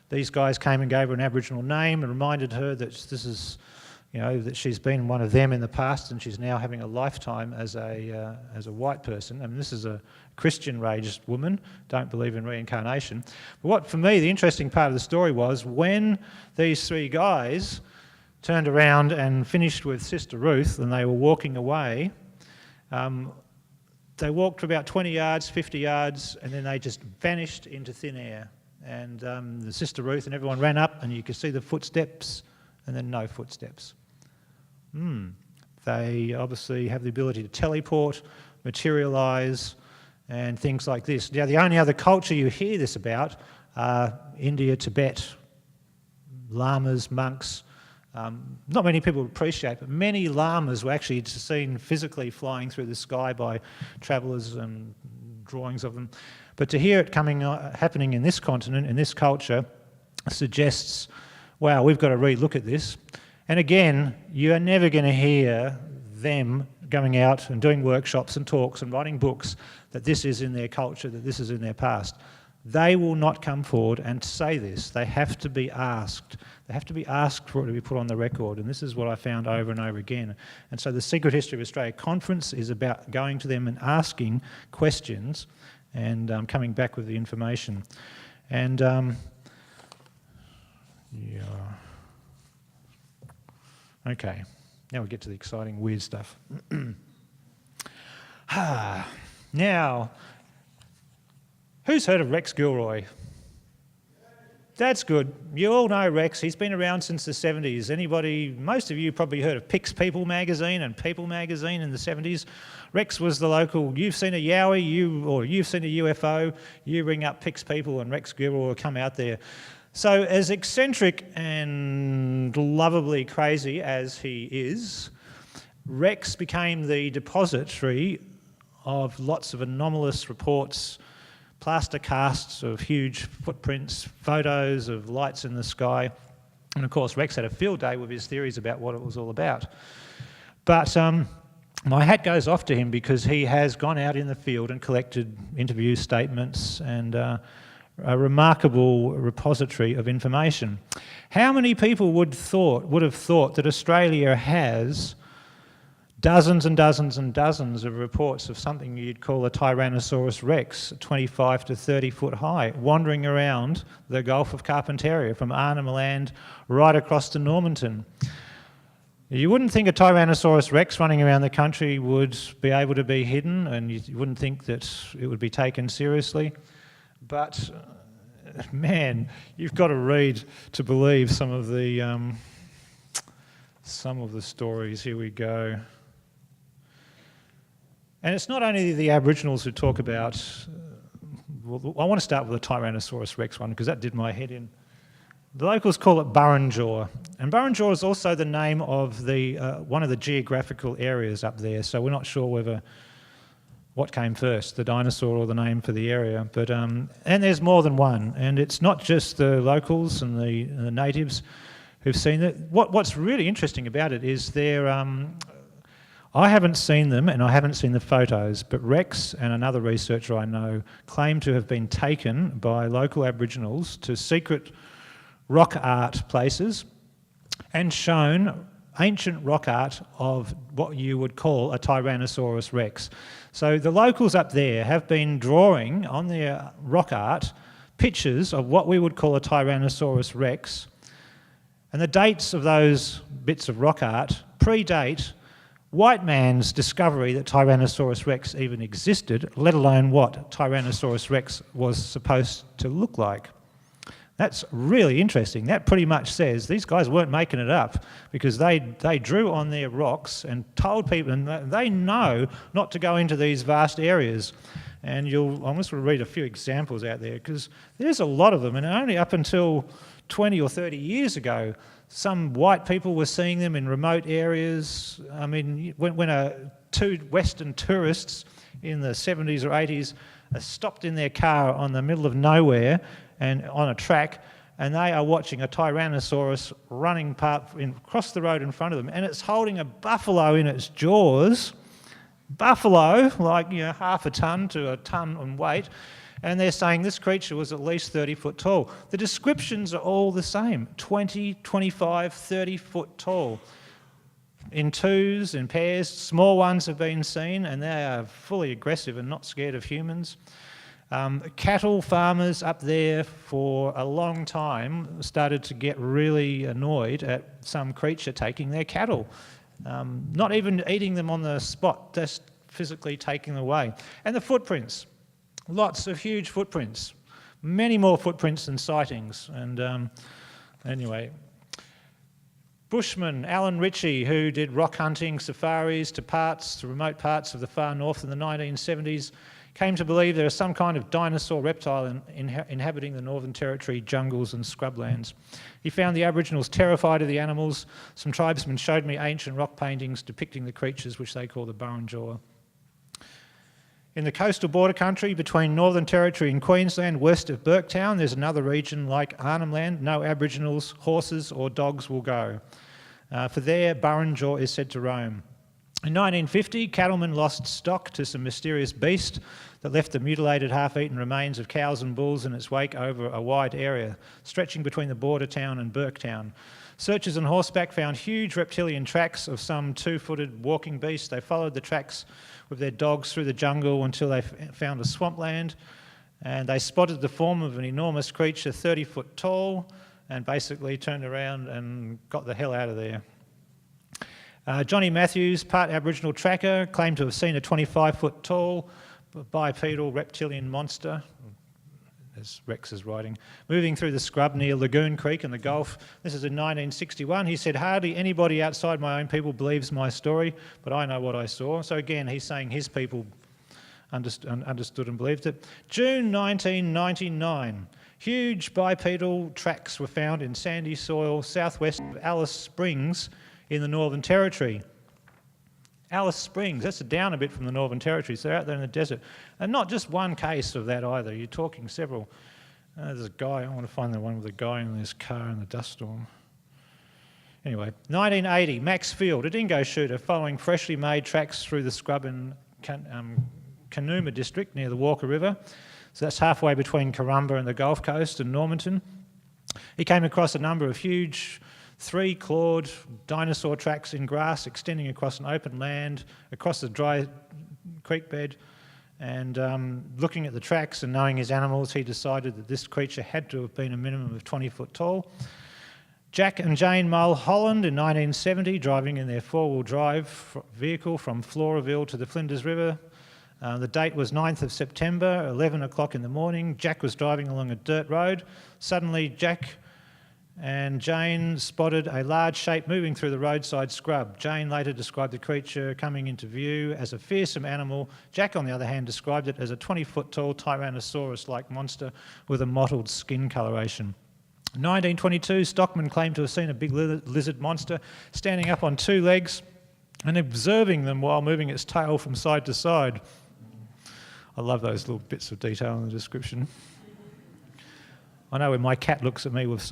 these guys came and gave her an Aboriginal name and reminded her that this is, that she's been one of them in the past and she's now having a lifetime as a white person. I mean, this is a Christian-raised woman, don't believe in reincarnation. But what, for me, the interesting part of the story was when these three guys turned around and finished with Sister Ruth and they were walking away, they walked for about 20 yards, 50 yards, and then they just vanished into thin air. And the Sister Ruth and everyone ran up, and you could see the footsteps, and then no footsteps. They obviously have the ability to teleport, materialise, and things like this. Now, the only other culture you hear this about are India, Tibet, lamas, monks. Not many people appreciate, but many lamas were actually seen physically flying through the sky by travellers and drawings of them. But to hear it happening in this continent, in this culture, suggests, wow, we've got to re-look at this. And again, you're never going to hear them going out and doing workshops and talks and writing books that this is in their culture, that this is in their past. They will not come forward and say this. They have to be asked. They have to be asked for it to be put on the record, and this is what I found over and over again. And so the Secret History of Australia Conference is about going to them and asking questions and coming back with the information. And okay, now we get to the exciting, weird stuff. Now, who's heard of Rex Gilroy? That's good. You all know Rex. He's been around since the 70s. Most of you probably heard of Pix People magazine and People magazine in the 70s. Rex was the local, you've seen a Yowie, you've seen a UFO, you ring up Pix People and Rex Gilbert will come out there. So as eccentric and lovably crazy as he is, Rex became the depository of lots of anomalous reports, plaster casts of huge footprints, photos of lights in the sky. And of course, Rex had a field day with his theories about what it was all about. But my hat goes off to him because he has gone out in the field and collected interview statements and a remarkable repository of information. How many people would have thought that Australia has dozens and dozens and dozens of reports of something you'd call a Tyrannosaurus rex, 25 to 30 foot high, wandering around the Gulf of Carpentaria from Arnhem Land right across to Normanton? You wouldn't think a Tyrannosaurus rex running around the country would be able to be hidden, and you wouldn't think that it would be taken seriously. But, man, you've got to read to believe some of the stories. Here we go. And it's not only the Aboriginals who talk about... I want to start with the Tyrannosaurus rex one because that did my head in. The locals call it Burrinjaw, and Burrinjaw is also the name of one of the geographical areas up there, so we're not sure what came first, the dinosaur or the name for the area. But and there's more than one, and it's not just the locals and the natives who've seen it. What's really interesting about it is I haven't seen them and I haven't seen the photos, but Rex and another researcher I know claim to have been taken by local Aboriginals to secret rock art places and shown ancient rock art of what you would call a Tyrannosaurus rex. So the locals up there have been drawing on their rock art pictures of what we would call a Tyrannosaurus rex, and the dates of those bits of rock art predate white man's discovery that Tyrannosaurus rex even existed, let alone what Tyrannosaurus rex was supposed to look like. That's really interesting. That pretty much says these guys weren't making it up because they drew on their rocks and told people, and they know not to go into these vast areas. And I'm just going to read a few examples out there because there's a lot of them, and only up until 20 or 30 years ago, some white people were seeing them in remote areas. I mean, when two Western tourists in the 70s or 80s stopped in their car on the middle of nowhere and on a track, and they are watching a Tyrannosaurus running across the road in front of them, and it's holding a buffalo in its jaws. Buffalo, like half a tonne to a tonne in weight, and they're saying this creature was at least 30 foot tall. The descriptions are all the same, 20, 25, 30 foot tall. In twos, in pairs, small ones have been seen, and they are fully aggressive and not scared of humans. Cattle farmers up there for a long time started to get really annoyed at some creature taking their cattle. Not even eating them on the spot, just physically taking them away. And the footprints, lots of huge footprints, many more footprints than sightings. And anyway, Bushman Alan Ritchie, who did rock hunting safaris to remote parts of the far north in the 1970s, came to believe there is some kind of dinosaur reptile inhabiting the Northern Territory jungles and scrublands. He found the Aboriginals terrified of the animals. Some tribesmen showed me ancient rock paintings depicting the creatures, which they call the Burrinjaw. In the coastal border country between Northern Territory and Queensland, west of Burketown, there's another region like Arnhem Land. No Aboriginals, horses or dogs will go. For there, Burrinjaw is said to roam. In 1950, cattlemen lost stock to some mysterious beast that left the mutilated, half-eaten remains of cows and bulls in its wake over a wide area, stretching between the border town and Burketown. Searchers on horseback found huge reptilian tracks of some 2-footed walking beast. They followed the tracks with their dogs through the jungle until they found a swampland, and they spotted the form of an enormous creature 30 foot tall and basically turned around and got the hell out of there. Johnny Matthews, part Aboriginal tracker, claimed to have seen a 25 foot tall bipedal reptilian monster. as Rex is writing. Moving through the scrub near Lagoon Creek in the Gulf. This is in 1961. He said, hardly anybody outside my own people believes my story, but I know what I saw. So again, he's saying his people understood and believed it. June 1999. Huge bipedal tracks were found in sandy soil southwest of Alice Springs in the Northern Territory. Alice Springs, that's down a bit from the Northern Territory, so they're out there in the desert. And not just one case of that either, you're talking several. There's a guy, I want to find the one with the guy in his car in the dust storm. Anyway, 1980, Max Field, a dingo shooter following freshly made tracks through the scrub in Canooma district near the Walker River. So that's halfway between Corumba and the Gulf Coast and Normanton. He came across a number of huge 3-clawed dinosaur tracks in grass extending across an open land, across the dry creek bed, and looking at the tracks and knowing his animals, he decided that this creature had to have been a minimum of 20 foot tall. Jack and Jane Mulholland in 1970, driving in their 4-wheel drive vehicle from Floraville to the Flinders River. The date was 9th of September, 11 o'clock in the morning. Jack was driving along a dirt road. Suddenly, Jack and Jane spotted a large shape moving through the roadside scrub. Jane later described the creature coming into view as a fearsome animal. Jack, on the other hand, described it as a 20-foot-tall Tyrannosaurus-like monster with a mottled skin coloration. 1922, Stockman claimed to have seen a big lizard monster standing up on 2 legs and observing them while moving its tail from side to side. I love those little bits of detail in the description. I know when my cat looks at me with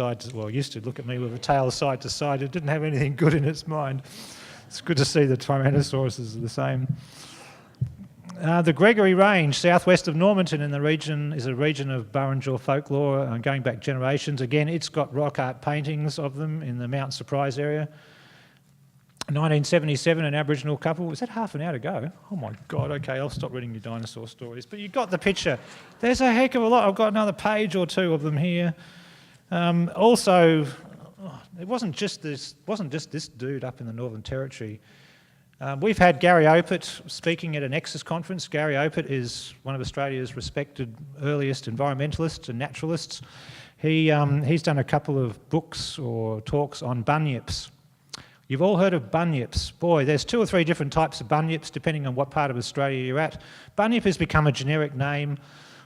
used to look at me with a tail side to side, it didn't have anything good in its mind. It's good to see the Tyrannosauruses are the same. The Gregory Range, southwest of Normanton in the region, is a region of Burrinjor folklore going back generations. Again, it's got rock art paintings of them in the Mount Surprise area. 1977, an Aboriginal couple. Was that half an hour to go? Oh my God, okay, I'll stop reading your dinosaur stories. But you got the picture. There's a heck of a lot. I've got another page or 2 of them here. Also, it wasn't just this dude up in the Northern Territory. We've had Gary Opert speaking at a Nexus conference. Gary Opert is one of Australia's respected earliest environmentalists and naturalists. He's done a couple of books or talks on bunyips. You've all heard of bunyips. Boy, there's 2 or 3 different types of bunyips depending on what part of Australia you're at. Bunyip has become a generic name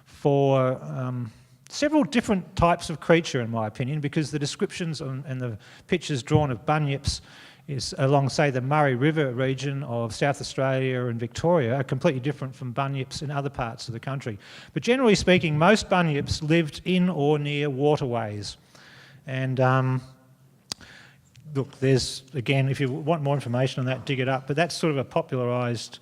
for several different types of creature, in my opinion, because the descriptions and the pictures drawn of bunyips is along, say, the Murray River region of South Australia and Victoria are completely different from bunyips in other parts of the country. But generally speaking, most bunyips lived in or near waterways. And look, there's, again, if you want more information on that, dig it up, but that's sort of a popularised...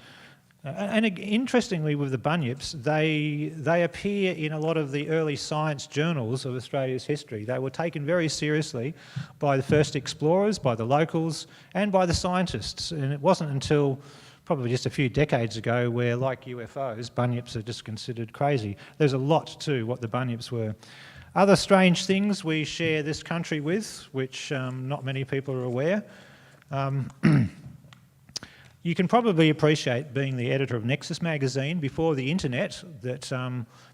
and interestingly, with the bunyips, they appear in a lot of the early science journals of Australia's history. They were taken very seriously by the first explorers, by the locals, and by the scientists. And it wasn't until probably just a few decades ago where, like UFOs, bunyips are just considered crazy. There's a lot to what the bunyips were. Other strange things we share this country with, which not many people are aware. You can probably appreciate, being the editor of Nexus magazine, before the internet, that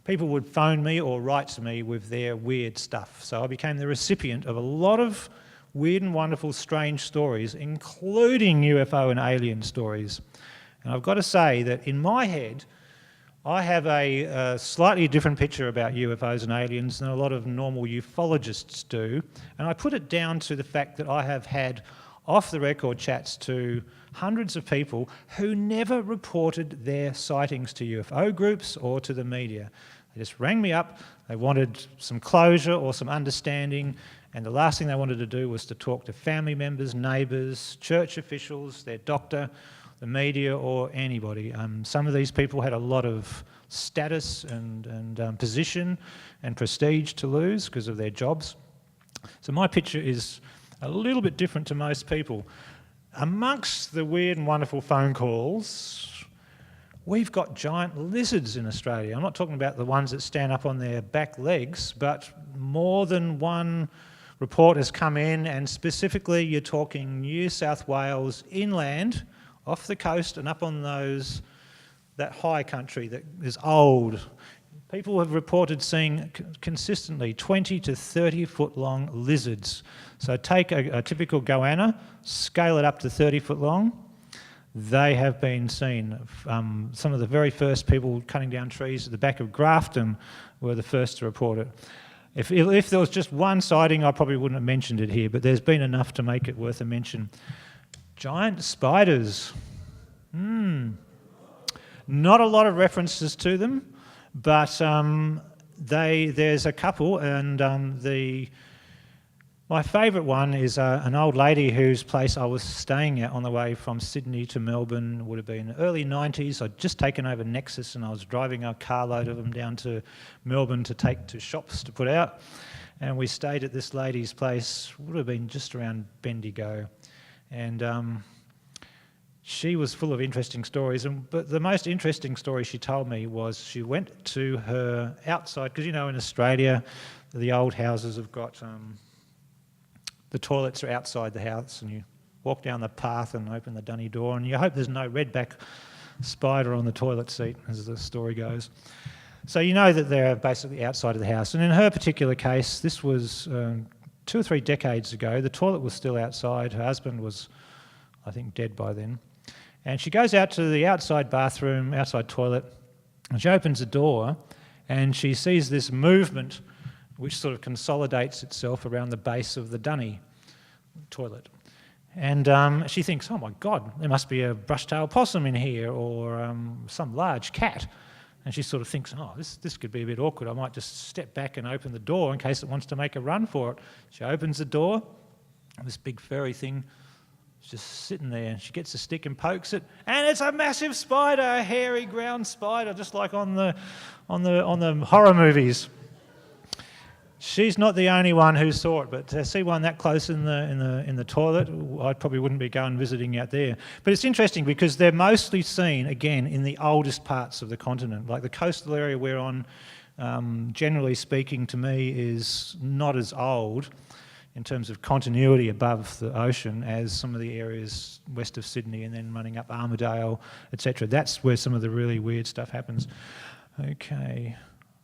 people would phone me or write to me with their weird stuff. So I became the recipient of a lot of weird and wonderful, strange stories, including UFO and alien stories. And I've got to say that in my head, I have a slightly different picture about UFOs and aliens than a lot of normal ufologists do. And I put it down to the fact that I have had off-the-record chats to hundreds of people who never reported their sightings to UFO groups or to the media. They just rang me up, they wanted some closure or some understanding, and the last thing they wanted to do was to talk to family members, neighbours, church officials, their doctor, the media, or anybody. Some of these people had a lot of status and position and prestige to lose because of their jobs. So my picture is a little bit different to most people. Amongst the weird and wonderful phone calls, we've got giant lizards in Australia. I'm not talking about the ones that stand up on their back legs, but more than one report has come in, and specifically you're talking New South Wales inland, off the coast and up on that high country that is old. People have reported seeing consistently 20 to 30 foot long lizards. So take a typical goanna, scale it up to 30 foot long. They have been seen. Some of the very first people cutting down trees at the back of Grafton were the first to report it. If there was just one sighting, I probably wouldn't have mentioned it here, but there's been enough to make it worth a mention. Giant spiders. Not a lot of references to them, but there's a couple, and my favourite one is an old lady whose place I was staying at on the way from Sydney to Melbourne. Would have been early 90s. I'd just taken over Nexus and I was driving a carload of them down to Melbourne to take to shops to put out. And we stayed at this lady's place, would have been just around Bendigo. And she was full of interesting stories. But the most interesting story she told me was she went to her outside, because in Australia, the old houses have got... the toilets are outside the house, and you walk down the path and open the dunny door, and you hope there's no redback spider on the toilet seat, as the story goes. So you know that they're basically outside of the house. And in her particular case, this was 2 or 3 decades ago. The toilet was still outside. Her husband was, I think, dead by then. And she goes out to the outside bathroom, outside toilet, and she opens the door, and she sees this movement which sort of consolidates itself around the base of the dunny toilet. And she thinks, oh my God, there must be a brush-tailed possum in here, or some large cat. And she sort of thinks, oh, this could be a bit awkward. I might just step back and open the door in case it wants to make a run for it. She opens the door, and this big furry thing is just sitting there. She gets a stick and pokes it, and it's a massive spider, a hairy ground spider, just like on the horror movies. She's not the only one who saw it, but to see one that close in the toilet, I probably wouldn't be going visiting out there. But it's interesting because they're mostly seen, again, in the oldest parts of the continent. Like the coastal area we're on, generally speaking, to me, is not as old in terms of continuity above the ocean as some of the areas west of Sydney and then running up Armidale, etc. That's where some of the really weird stuff happens. Okay.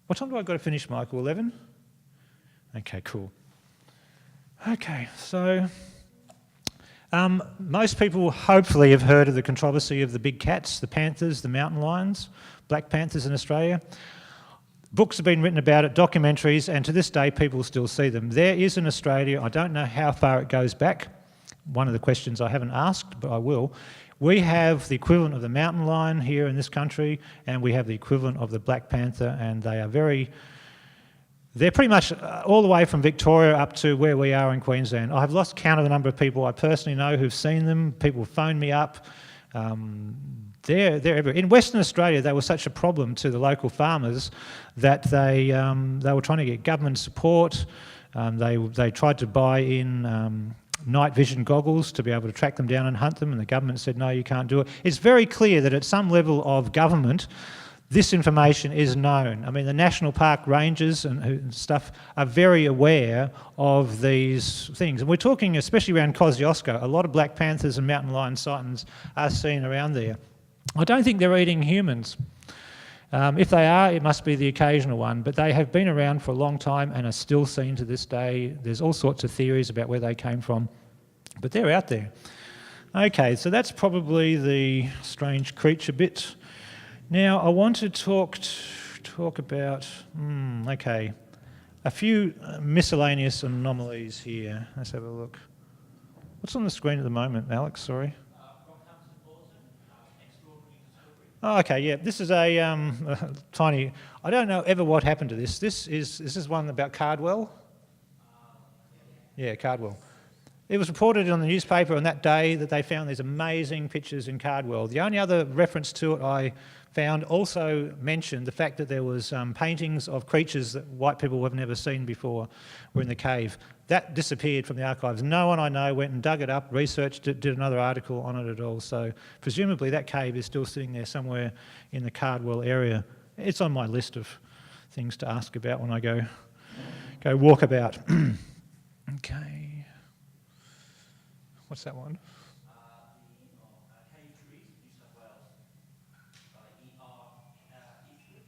What time do I got to finish, Michael? 11? Okay, cool. Okay, so most people hopefully have heard of the controversy of the big cats, the panthers, the mountain lions, black panthers in Australia. Books have been written about it, documentaries, and to this day people still see them. There is in Australia, I don't know how far it goes back, one of the questions I haven't asked, but I will. We have the equivalent of the mountain lion here in this country, and we have the equivalent of the black panther, and they are they're pretty much all the way from Victoria up to where we are in Queensland. I've lost count of the number of people I personally know who've seen them. People phone me up. They're everywhere. In Western Australia, they were such a problem to the local farmers that they were trying to get government support. They tried to buy in night vision goggles to be able to track them down and hunt them, and the government said, no, you can't do it. It's very clear that at some level of government, this information is known. I mean, the national park rangers and stuff are very aware of these things. And we're talking, especially around Kosciuszko, a lot of black panthers and mountain lion sightings are seen around there. I don't think they're eating humans. If they are, it must be the occasional one, but they have been around for a long time and are still seen to this day. There's all sorts of theories about where they came from, but they're out there. Okay, so that's probably the strange creature bit. Now, I want to talk about, a few miscellaneous anomalies here. Let's have a look. What's on the screen at the moment, Alex? Sorry. Oh, okay, yeah. This is a tiny... I don't know ever what happened to this. This is one about Cardwell. Yeah, Cardwell. It was reported on the newspaper on that day that they found these amazing pictures in Cardwell. The only other reference to it I found also mentioned the fact that there was paintings of creatures that white people have never seen before were in the cave. That disappeared from the archives. No one I know went and dug it up, researched it, did another article on it at all. So presumably that cave is still sitting there somewhere in the Cardwell area. It's on my list of things to ask about when I go walk about. Okay. What's that one? Cave Trees, New South Wales, by E.R. Eastwood.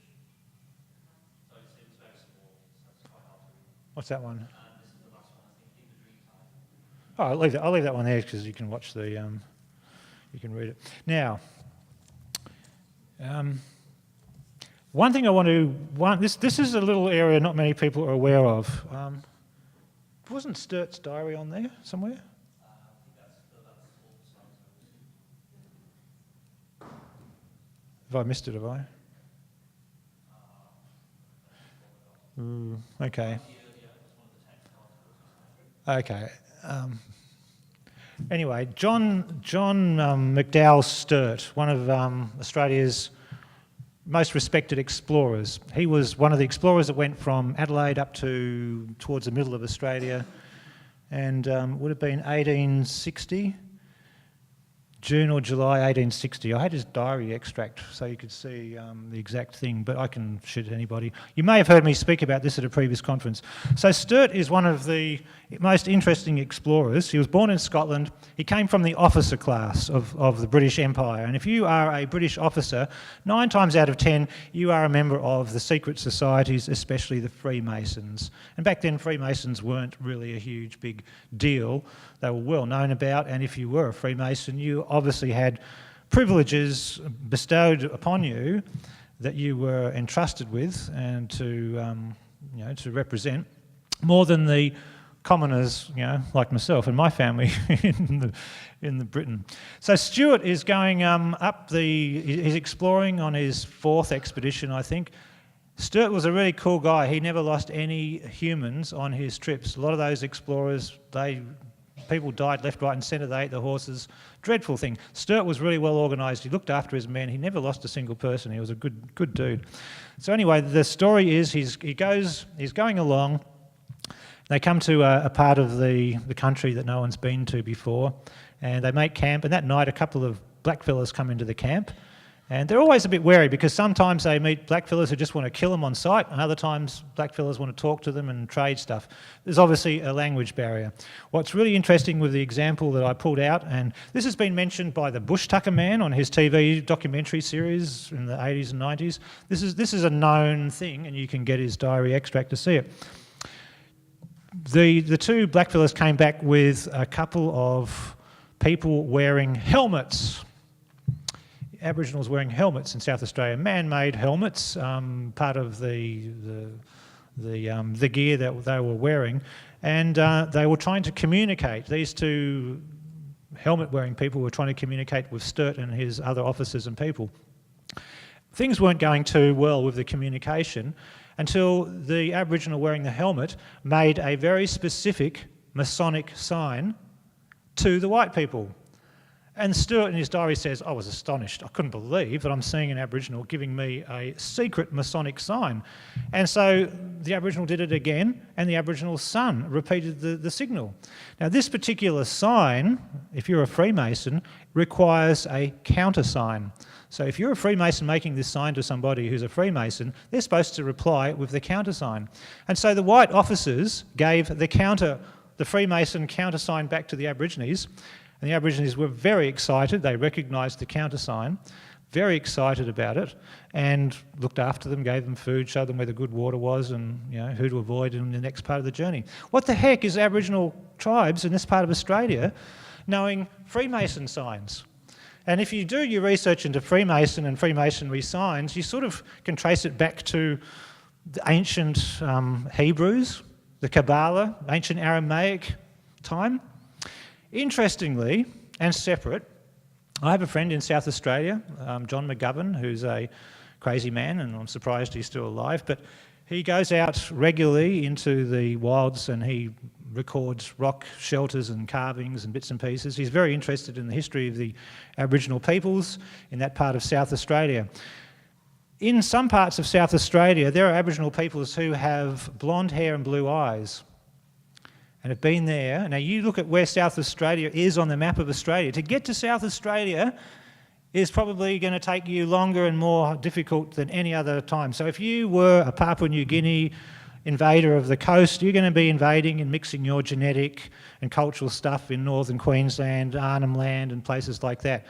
What's that one? Oh, I'll leave that one there because you can watch the, you can read it. Now, one thing I want to, this is a little area not many people are aware of. Wasn't Sturt's diary on there somewhere? Have I missed it, have I? Okay. Okay. Anyway, John McDowell Sturt, one of Australia's most respected explorers. He was one of the explorers that went from Adelaide up towards the middle of Australia, and would have been 1860, June or July 1860. I had his diary extract so you could see the exact thing, but I can shoot anybody. You may have heard me speak about this at a previous conference. So Sturt is one of the most interesting explorers. He was born in Scotland. He came from the officer class of the British Empire. And if you are a British officer, 9 times out of 10, you are a member of the secret societies, especially the Freemasons. And back then, Freemasons weren't really a huge, big deal. They were well known about, and if you were a Freemason, you obviously had privileges bestowed upon you that you were entrusted with and to represent more than the commoners, like myself and my family in the Britain. So Stuart is going he's exploring on his 4th expedition, I think. Sturt was a really cool guy. He never lost any humans on his trips. A lot of those explorers, people died left, right and centre. They ate the horses. Dreadful thing. Sturt was really well organised. He looked after his men. He never lost a single person. He was a good dude. So anyway, the story is he's going along. They come to a part of the country that no one's been to before, and they make camp. And that night, a couple of blackfellas come into the camp. And they're always a bit wary because sometimes they meet blackfellas who just want to kill them on sight, and other times blackfellas want to talk to them and trade stuff. There's obviously a language barrier. What's really interesting with the example that I pulled out, and this has been mentioned by the Bush Tucker Man on his TV documentary series in the 80s and 90s. This is a known thing, and you can get his diary extract to see it. The 2 blackfellas came back with a couple of people wearing helmets. Aboriginals wearing helmets in South Australia, man-made helmets, part of the gear that they were wearing, and they were trying to communicate. These 2 helmet-wearing people were trying to communicate with Sturt and his other officers and people. Things weren't going too well with the communication until the Aboriginal wearing the helmet made a very specific Masonic sign to the white people. And Sturt in his diary says, I was astonished. I couldn't believe that I'm seeing an Aboriginal giving me a secret Masonic sign. And so the Aboriginal did it again, and the Aboriginal's son repeated the signal. Now, this particular sign, if you're a Freemason, requires a countersign. So if you're a Freemason making this sign to somebody who's a Freemason, they're supposed to reply with the countersign. And so the white officers gave the Freemason countersign back to the Aborigines. And the Aborigines were very excited. They recognised the countersign, very excited about it, and looked after them, gave them food, showed them where the good water was and who to avoid in the next part of the journey. What the heck is Aboriginal tribes in this part of Australia knowing Freemason signs? And if you do your research into Freemason and Freemasonry signs, you sort of can trace it back to the ancient Hebrews, the Kabbalah, ancient Aramaic time. Interestingly, and separate, I have a friend in South Australia, John McGovern, who's a crazy man, and I'm surprised he's still alive, but he goes out regularly into the wilds and he records rock shelters and carvings and bits and pieces. He's very interested in the history of the Aboriginal peoples in that part of South Australia. In some parts of South Australia, there are Aboriginal peoples who have blonde hair and blue eyes, and have been there. Now you look at where South Australia is on the map of Australia. To get to South Australia is probably going to take you longer and more difficult than any other time. So if you were a Papua New Guinea invader of the coast, you're going to be invading and mixing your genetic and cultural stuff in northern Queensland, Arnhem Land and places like that.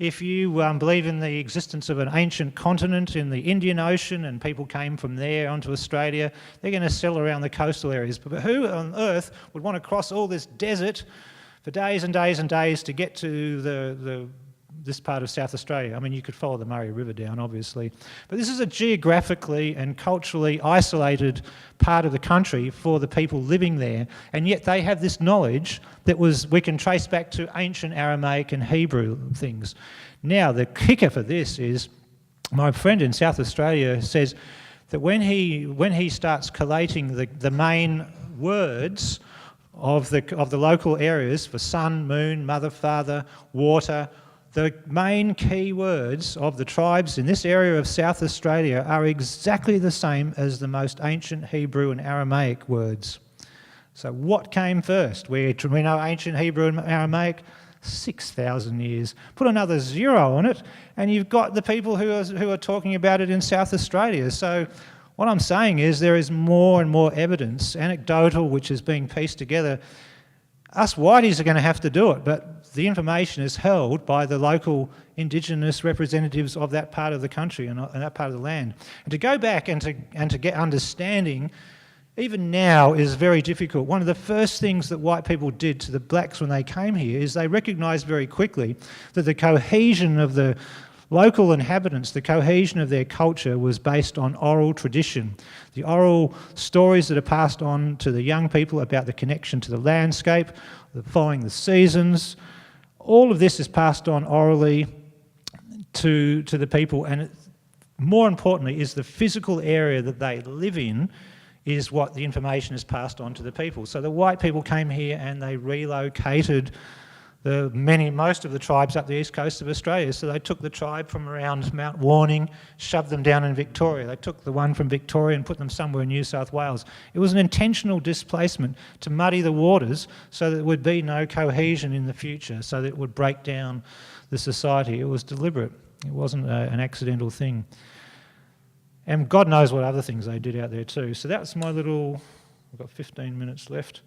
If you believe in the existence of an ancient continent in the Indian Ocean and people came from there onto Australia, they're going to settle around the coastal areas. But who on earth would want to cross all this desert for days and days and days to get to this part of South Australia? I mean, you could follow the Murray River down, obviously. But this is a geographically and culturally isolated part of the country for the people living there, and yet they have this knowledge that we can trace back to ancient Aramaic and Hebrew things. Now, the kicker for this is, my friend in South Australia says that when he starts collating the main words of the local areas for sun, moon, mother, father, water, the main key words of the tribes in this area of South Australia are exactly the same as the most ancient Hebrew and Aramaic words. So what came first? We know ancient Hebrew and Aramaic, 6,000 years. Put another 0 on it, and you've got the people who are talking about it in South Australia. So what I'm saying is there is more and more evidence, anecdotal, which is being pieced together. Us whiteys are going to have to do it, but the information is held by the local Indigenous representatives of that part of the country and that part of the land. And to go back and to get understanding, even now, is very difficult. One of the first things that white people did to the blacks when they came here is they recognised very quickly that the cohesion of the local inhabitants, the cohesion of their culture was based on oral tradition. The oral stories that are passed on to the young people about the connection to the landscape, following the seasons, all of this is passed on orally to the people, and more importantly is the physical area that they live in is what the information is passed on to the people. So the white people came here and they relocated most of the tribes up the east coast of Australia. So they took the tribe from around Mount Warning, shoved them down in Victoria. They took the one from Victoria and put them somewhere in New South Wales. It was an intentional displacement to muddy the waters so that there would be no cohesion in the future, so that it would break down the society. It was deliberate. It wasn't an accidental thing. And God knows what other things they did out there too. So that's my little... I've got 15 minutes left.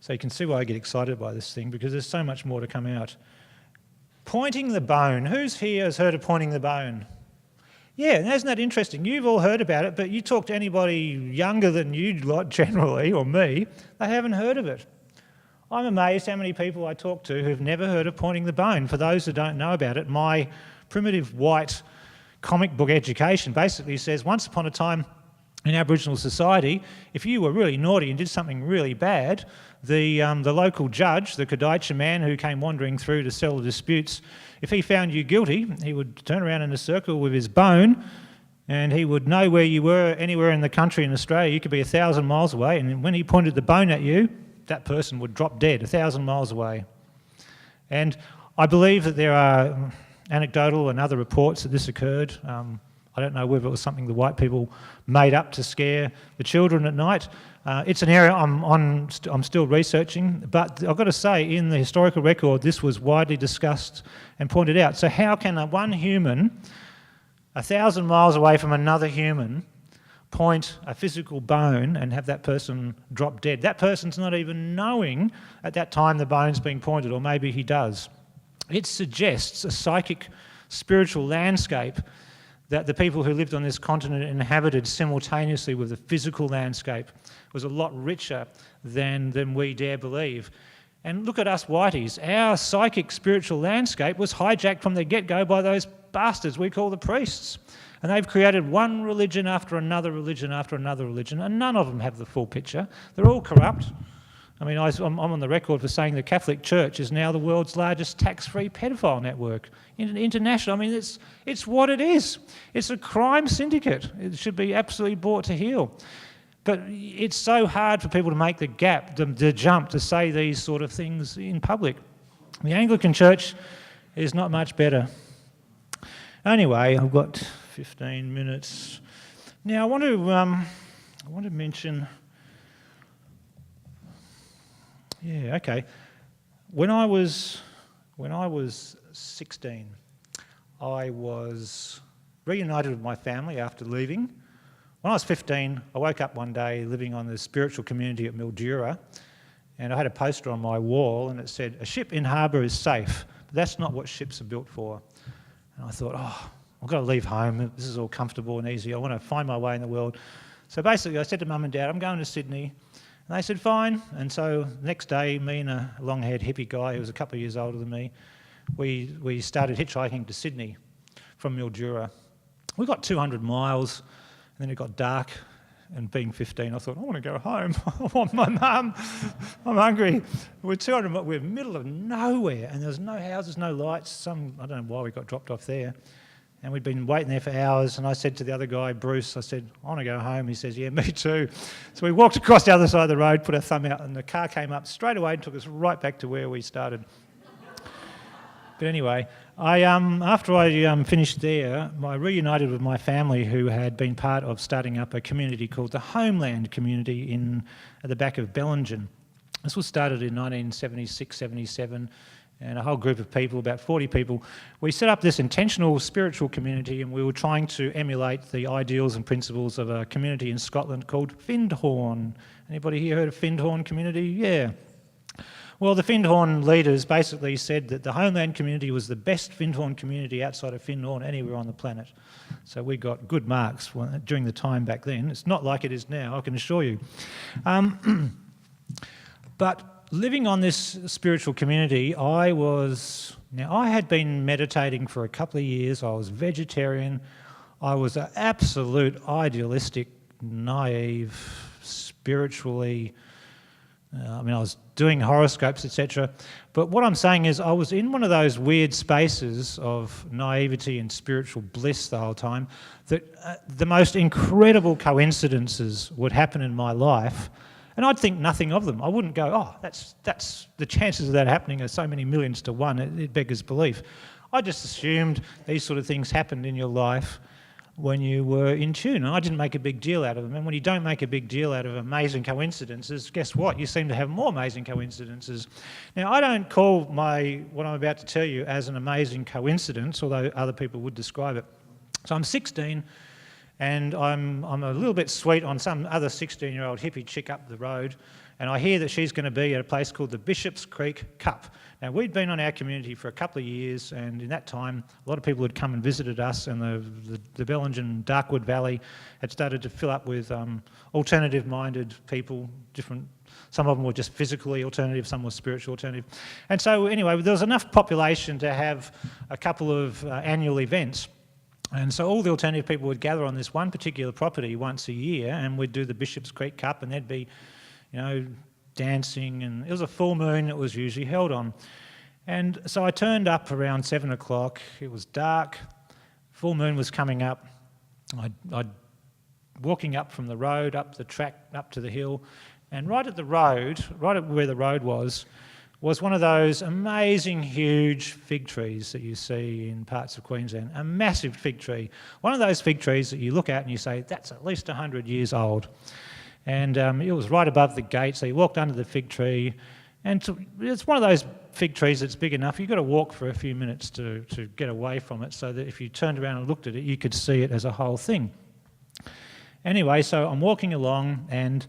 So you can see why I get excited by this thing, because there's so much more to come out. Pointing the bone. Who's here has heard of pointing the bone? Yeah, isn't that interesting? You've all heard about it, but you talk to anybody younger than you lot generally, or me, they haven't heard of it. I'm amazed how many people I talk to who've never heard of pointing the bone. For those who don't know about it, my primitive white comic book education basically says once upon a time in Aboriginal society, if you were really naughty and did something really bad, the local judge, the Kadaitcha man who came wandering through to settle disputes, if he found you guilty, he would turn around in a circle with his bone and he would know where you were anywhere in the country in Australia. You could be 1,000 miles away, and when he pointed the bone at you, that person would drop dead 1,000 miles away. And I believe that there are anecdotal and other reports that this occurred. I don't know whether it was something the white people made up to scare the children at night. It's an area I'm still researching, but I've got to say, in the historical record, this was widely discussed and pointed out. So how can one human, 1,000 miles away from another human, point a physical bone and have that person drop dead? That person's not even knowing at that time the bone's being pointed, or maybe he does. It suggests a psychic, spiritual landscape that the people who lived on this continent inhabited simultaneously with the physical landscape was a lot richer than we dare believe. And look at us whiteys. Our psychic spiritual landscape was hijacked from the get-go by those bastards we call the priests. And they've created one religion after another religion after another religion, and none of them have the full picture. They're all corrupt. I mean, I'm on the record for saying the Catholic Church is now the world's largest tax-free pedophile network. International, I mean, it's what it is. It's a crime syndicate. It should be absolutely brought to heel. But it's so hard for people to make the gap, the jump, to say these sort of things in public. The Anglican Church is not much better. Anyway, I've got 15 minutes. Now, I want to mention... Yeah, okay. When I was 16, I was reunited with my family after leaving. When I was 15, I woke up one day living on the spiritual community at Mildura, and I had a poster on my wall and it said, "A ship in harbour is safe, but that's not what ships are built for." And I thought, I've got to leave home. This is all comfortable and easy. I want to find my way in the world. So basically I said to Mum and Dad, "I'm going to Sydney." And they said, "Fine." And so next day, me and a long-haired hippie guy who was a couple of years older than me, we started hitchhiking to Sydney from Mildura. We got 200 miles, and then it got dark, and being 15, I thought, I want to go home. I want my mum. I'm hungry. We're 200 miles, we're in the middle of nowhere, and there's no houses, no lights. I don't know why we got dropped off there. And we'd been waiting there for hours, and I said to the other guy, Bruce, I said, "I want to go home." He says, "Yeah, me too." So we walked across the other side of the road, put our thumb out, and the car came up straight away and took us right back to where we started. But anyway, after I finished there, I reunited with my family, who had been part of starting up a community called the Homeland Community at the back of Bellingen. This was started in 1976, 77, and a whole group of people, about 40 people, we set up this intentional spiritual community, and we were trying to emulate the ideals and principles of a community in Scotland called Findhorn. Anybody here heard of Findhorn community? Yeah. Well, the Findhorn leaders basically said that the Homeland community was the best Findhorn community outside of Findhorn anywhere on the planet. So we got good marks during the time back then. It's not like it is now, I can assure you. But living on this spiritual community, I had been meditating for a couple of years. I was vegetarian. I was an absolute idealistic, naive, spiritually... I was doing horoscopes, etc. But what I'm saying is I was in one of those weird spaces of naivety and spiritual bliss the whole time, that the most incredible coincidences would happen in my life, and I'd think nothing of them. I wouldn't go, that's the chances of that happening are so many millions to one, it beggars belief. I just assumed these sort of things happened in your life when you were in tune, and I didn't make a big deal out of them. And when you don't make a big deal out of amazing coincidences, guess what? You seem to have more amazing coincidences. Now, I don't call what I'm about to tell you as an amazing coincidence, although other people would describe it. So I'm 16, and I'm a little bit sweet on some other 16-year-old hippie chick up the road, and I hear that she's going to be at a place called the Bishop's Creek Cup. Now, we'd been on our community for a couple of years, and in that time, a lot of people had come and visited us, and the Bellingen Darkwood Valley had started to fill up with alternative-minded people, some of them were just physically alternative, some were spiritual alternative. And so, anyway, there was enough population to have a couple of annual events. And so all the alternative people would gather on this one particular property once a year, and we'd do the Bishop's Creek Cup, and there'd be, dancing, and it was a full moon that was usually held on. And so I turned up around 7 o'clock. It was dark, full moon was coming up. I'd walking up from the road, up the track, up to the hill, and right at where the road was one of those amazing huge fig trees that you see in parts of Queensland, a massive fig tree. One of those fig trees that you look at and you say, that's at least 100 years old. And it was right above the gate, so you walked under the fig tree, and it's one of those fig trees that's big enough, you've got to walk for a few minutes to get away from it, so that if you turned around and looked at it, you could see it as a whole thing. Anyway, so I'm walking along, and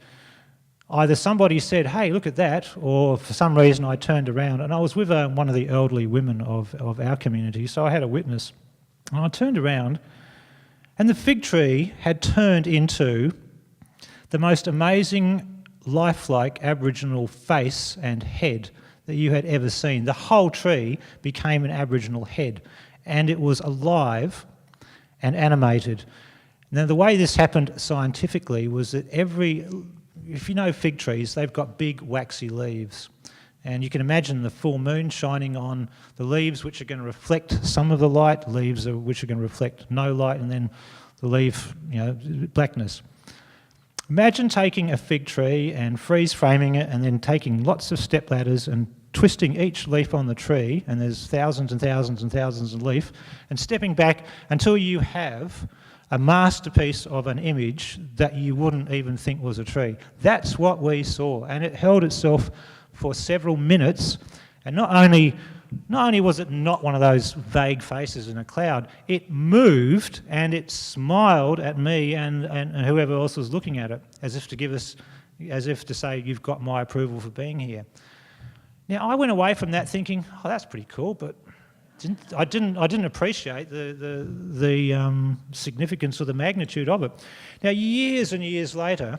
either somebody said, "Hey, look at that," or for some reason I turned around, and I was with one of the elderly women of our community, so I had a witness. And I turned around, and the fig tree had turned into the most amazing, lifelike Aboriginal face and head that you had ever seen. The whole tree became an Aboriginal head, and it was alive and animated. Now, the way this happened scientifically was that if you know fig trees, they've got big waxy leaves. And you can imagine the full moon shining on the leaves, which are going to reflect some of the light, leaves which are going to reflect no light, and then the leaf, blackness. Imagine taking a fig tree and freeze framing it, and then taking lots of step ladders and twisting each leaf on the tree, and there's thousands and thousands and thousands of leaf, and stepping back until you have a masterpiece of an image that you wouldn't even think was a tree. That's what we saw, and it held itself for several minutes, and not only was it not one of those vague faces in a cloud, it moved and it smiled at me and whoever else was looking at it, as if to give us as if to say, you've got my approval for being here. Now, I went away from that thinking, oh, that's pretty cool, but I didn't appreciate the significance or the magnitude of it. Now, years and years later,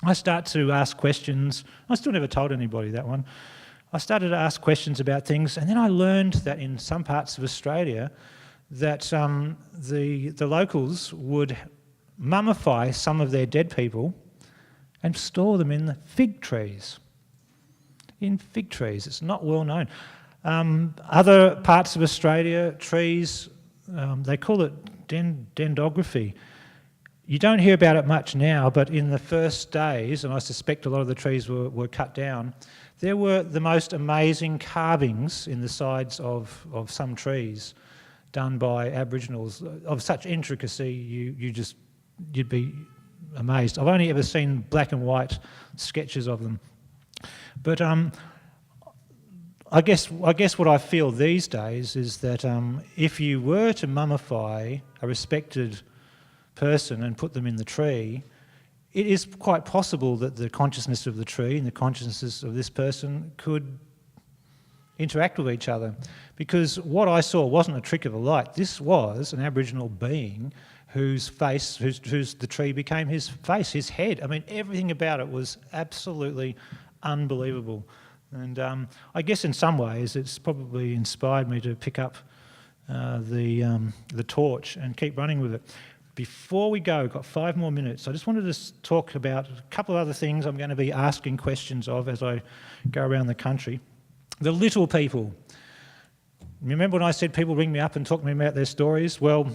I start to ask questions. I still never told anybody that one. I started to ask questions about things, and then I learned that in some parts of Australia that the locals would mummify some of their dead people and store them in the fig trees. In fig trees, it's not well known. Other parts of Australia, trees, they call it dendrography. You don't hear about it much now, but in the first days, and I suspect a lot of the trees were cut down, there were the most amazing carvings in the sides of some trees done by Aboriginals of such intricacy you'd be amazed. I've only ever seen black and white sketches of them. But I guess what I feel these days is that if you were to mummify a respected person and put them in the tree, it is quite possible that the consciousness of the tree and the consciousness of this person could interact with each other. Because what I saw wasn't a trick of the light. This was an Aboriginal being whose the tree became his face, his head. I mean, everything about it was absolutely unbelievable. And I guess in some ways it's probably inspired me to pick up the torch and keep running with it. Before we go, got 5 more minutes, I just wanted to talk about a couple of other things I'm going to be asking questions of as I go around the country. The little people. Remember when I said people ring me up and talk to me about their stories? Well,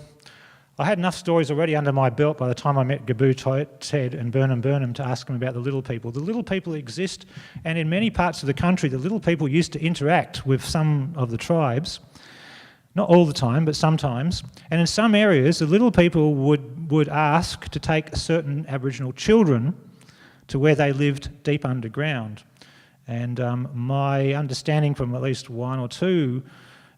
I had enough stories already under my belt by the time I met Gaboo Ted and Burnham to ask them about the little people. The little people exist, and in many parts of the country, the little people used to interact with some of the tribes. Not all the time, but sometimes. And in some areas, the little people would ask to take certain Aboriginal children to where they lived deep underground. And my understanding from at least 1 or 2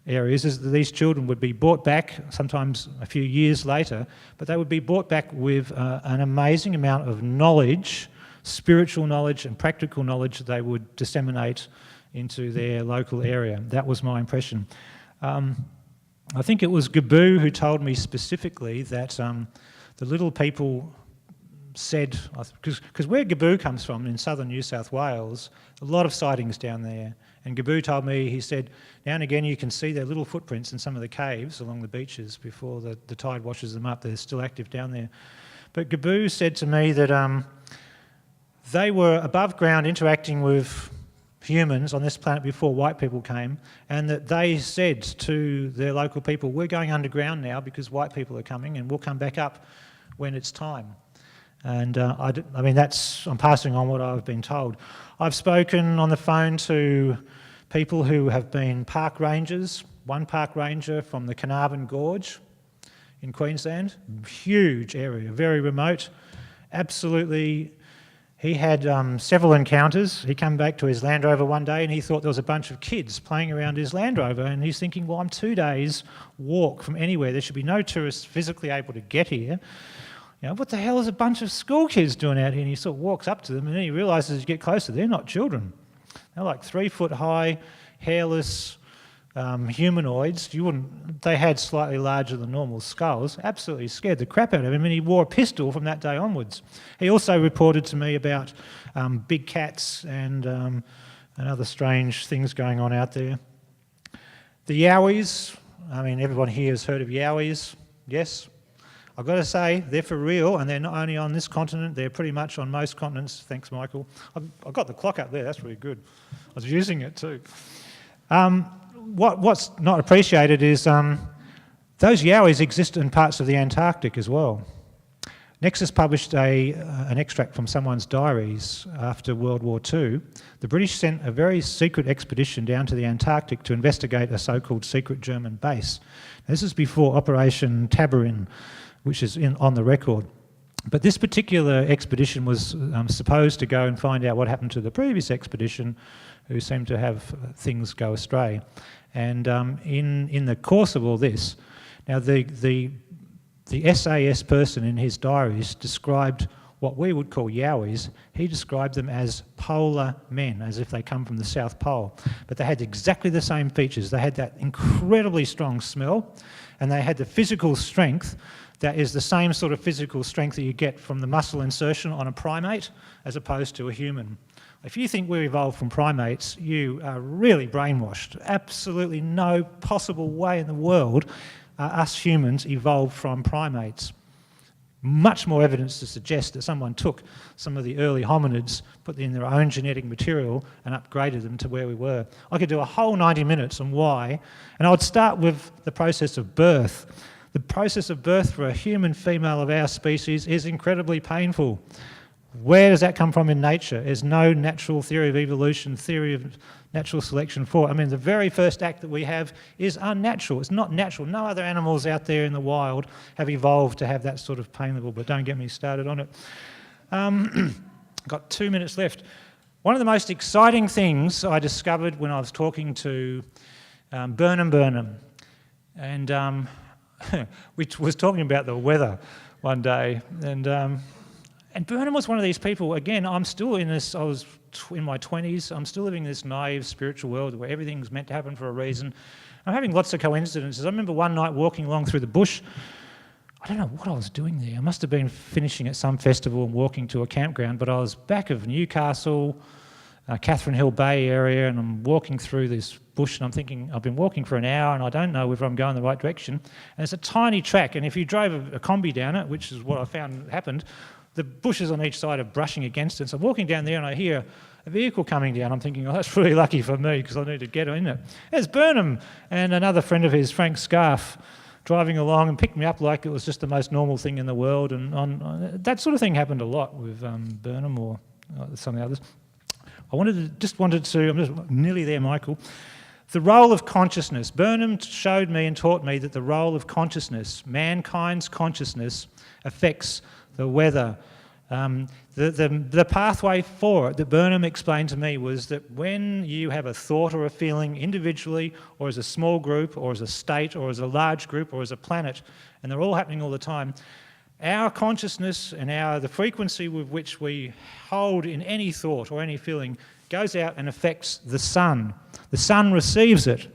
areas is that these children would be brought back, sometimes a few years later, but they would be brought back with an amazing amount of knowledge, spiritual knowledge and practical knowledge that they would disseminate into their local area. That was my impression. I think it was Gaboo who told me specifically that the little people said, because where Gaboo comes from in southern New South Wales, a lot of sightings down there. And Gaboo told me, he said, now and again you can see their little footprints in some of the caves along the beaches before the tide washes them up. They're still active down there. But Gaboo said to me that they were above ground interacting with humans on this planet before white people came, and that they said to their local people, we're going underground now because white people are coming and we'll come back up when it's time. And I mean, I'm passing on what I've been told. I've spoken on the phone to people who have been park rangers. One park ranger from the Carnarvon Gorge in Queensland, huge area, very remote, absolutely. He had several encounters. He came back to his Land Rover one day and he thought there was a bunch of kids playing around his Land Rover, and he's thinking, well, I'm 2 days walk from anywhere. There should be no tourists physically able to get here. You know, what the hell is a bunch of school kids doing out here? And he sort of walks up to them and then he realises as you get closer, they're not children. They're like 3 foot high, hairless humanoids. They had slightly larger than normal skulls. Absolutely scared the crap out of him, and he wore a pistol from that day onwards. He also reported to me about big cats and other strange things going on out there. The Yowies, I mean, everyone here has heard of Yowies, yes? I've got to say, they're for real, and they're not only on this continent, they're pretty much on most continents. Thanks, Michael. I've got the clock up there, that's really good. I was using it too. What's not appreciated is those Yowies exist in parts of the Antarctic as well. Nexus published an extract from someone's diaries after World War II. The British sent a very secret expedition down to the Antarctic to investigate a so-called secret German base. This is before Operation Tabarin, which is on the record. But this particular expedition was supposed to go and find out what happened to the previous expedition, who seemed to have things go astray. And in the course of all this, now the SAS person in his diaries described what we would call Yowies, he described them as polar men, as if they come from the South Pole. But they had exactly the same features. They had that incredibly strong smell, and they had the physical strength that is the same sort of physical strength that you get from the muscle insertion on a primate as opposed to a human. If you think we're evolved from primates, you are really brainwashed. Absolutely no possible way in the world are us humans evolved from primates. Much more evidence to suggest that someone took some of the early hominids, put in their own genetic material and upgraded them to where we were. I could do a whole 90 minutes on why, and I would start with the process of birth. The process of birth for a human female of our species is incredibly painful. Where does that come from in nature? There's no natural theory of evolution, theory of natural selection for it. I mean, the very first act that we have is unnatural. It's not natural. No other animals out there in the wild have evolved to have that sort of pain level, but don't get me started on it. Got 2 minutes left. One of the most exciting things I discovered when I was talking to Burnham, and we was talking about the weather one day, and Burnham was one of these people, again, I'm still in this, I was in my 20s, I'm still living in this naive spiritual world where everything's meant to happen for a reason. I'm having lots of coincidences. I remember one night walking along through the bush. I don't know what I was doing there. I must have been finishing at some festival and walking to a campground, but I was back of Newcastle, Catherine Hill Bay area, and I'm walking through this bush and I'm thinking, I've been walking for an hour and I don't know whether I'm going the right direction. And it's a tiny track, and if you drove a combi down it, which is what I found happened, the bushes on each side are brushing against it. So I'm walking down there and I hear a vehicle coming down. I'm thinking, oh, that's really lucky for me because I need to get in it. There's Burnham and another friend of his, Frank Scarf, driving along and picked me up like it was just the most normal thing in the world. And that sort of thing happened a lot with Burnham or some of the others. I'm just nearly there, Michael. The role of consciousness. Burnham showed me and taught me that the role of consciousness, mankind's consciousness, affects the weather. The pathway for it that Burnham explained to me was that when you have a thought or a feeling individually or as a small group or as a state or as a large group or as a planet, and they're all happening all the time, our consciousness and the frequency with which we hold in any thought or any feeling goes out and affects the sun. The sun receives it.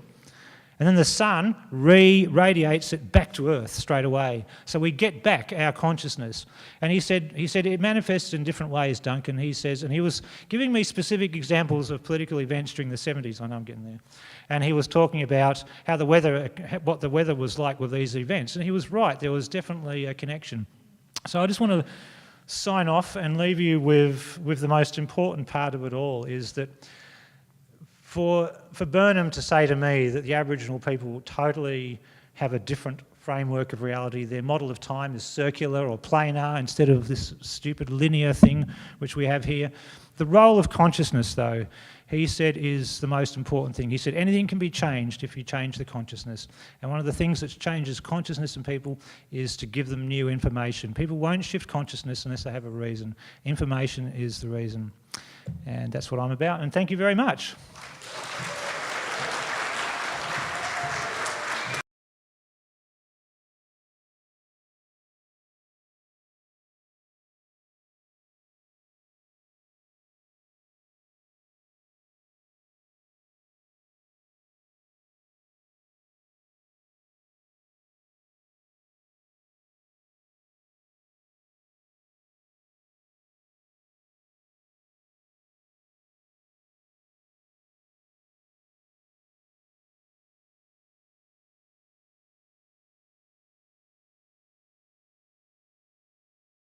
And then the sun radiates it back to Earth straight away. So we get back our consciousness. And he said it manifests in different ways, Duncan. He says, and he was giving me specific examples of political events during the 70s. I know I'm getting there. And he was talking about how what the weather was like with these events. And he was right. There was definitely a connection. So I just want to sign off and leave you with the most important part of it all, is that for Burnham to say to me that the Aboriginal people totally have a different framework of reality, their model of time is circular or planar instead of this stupid linear thing which we have here. The role of consciousness, though, he said is the most important thing. He said anything can be changed if you change the consciousness. And one of the things that changes consciousness in people is to give them new information. People won't shift consciousness unless they have a reason. Information is the reason. And that's what I'm about. And thank you very much.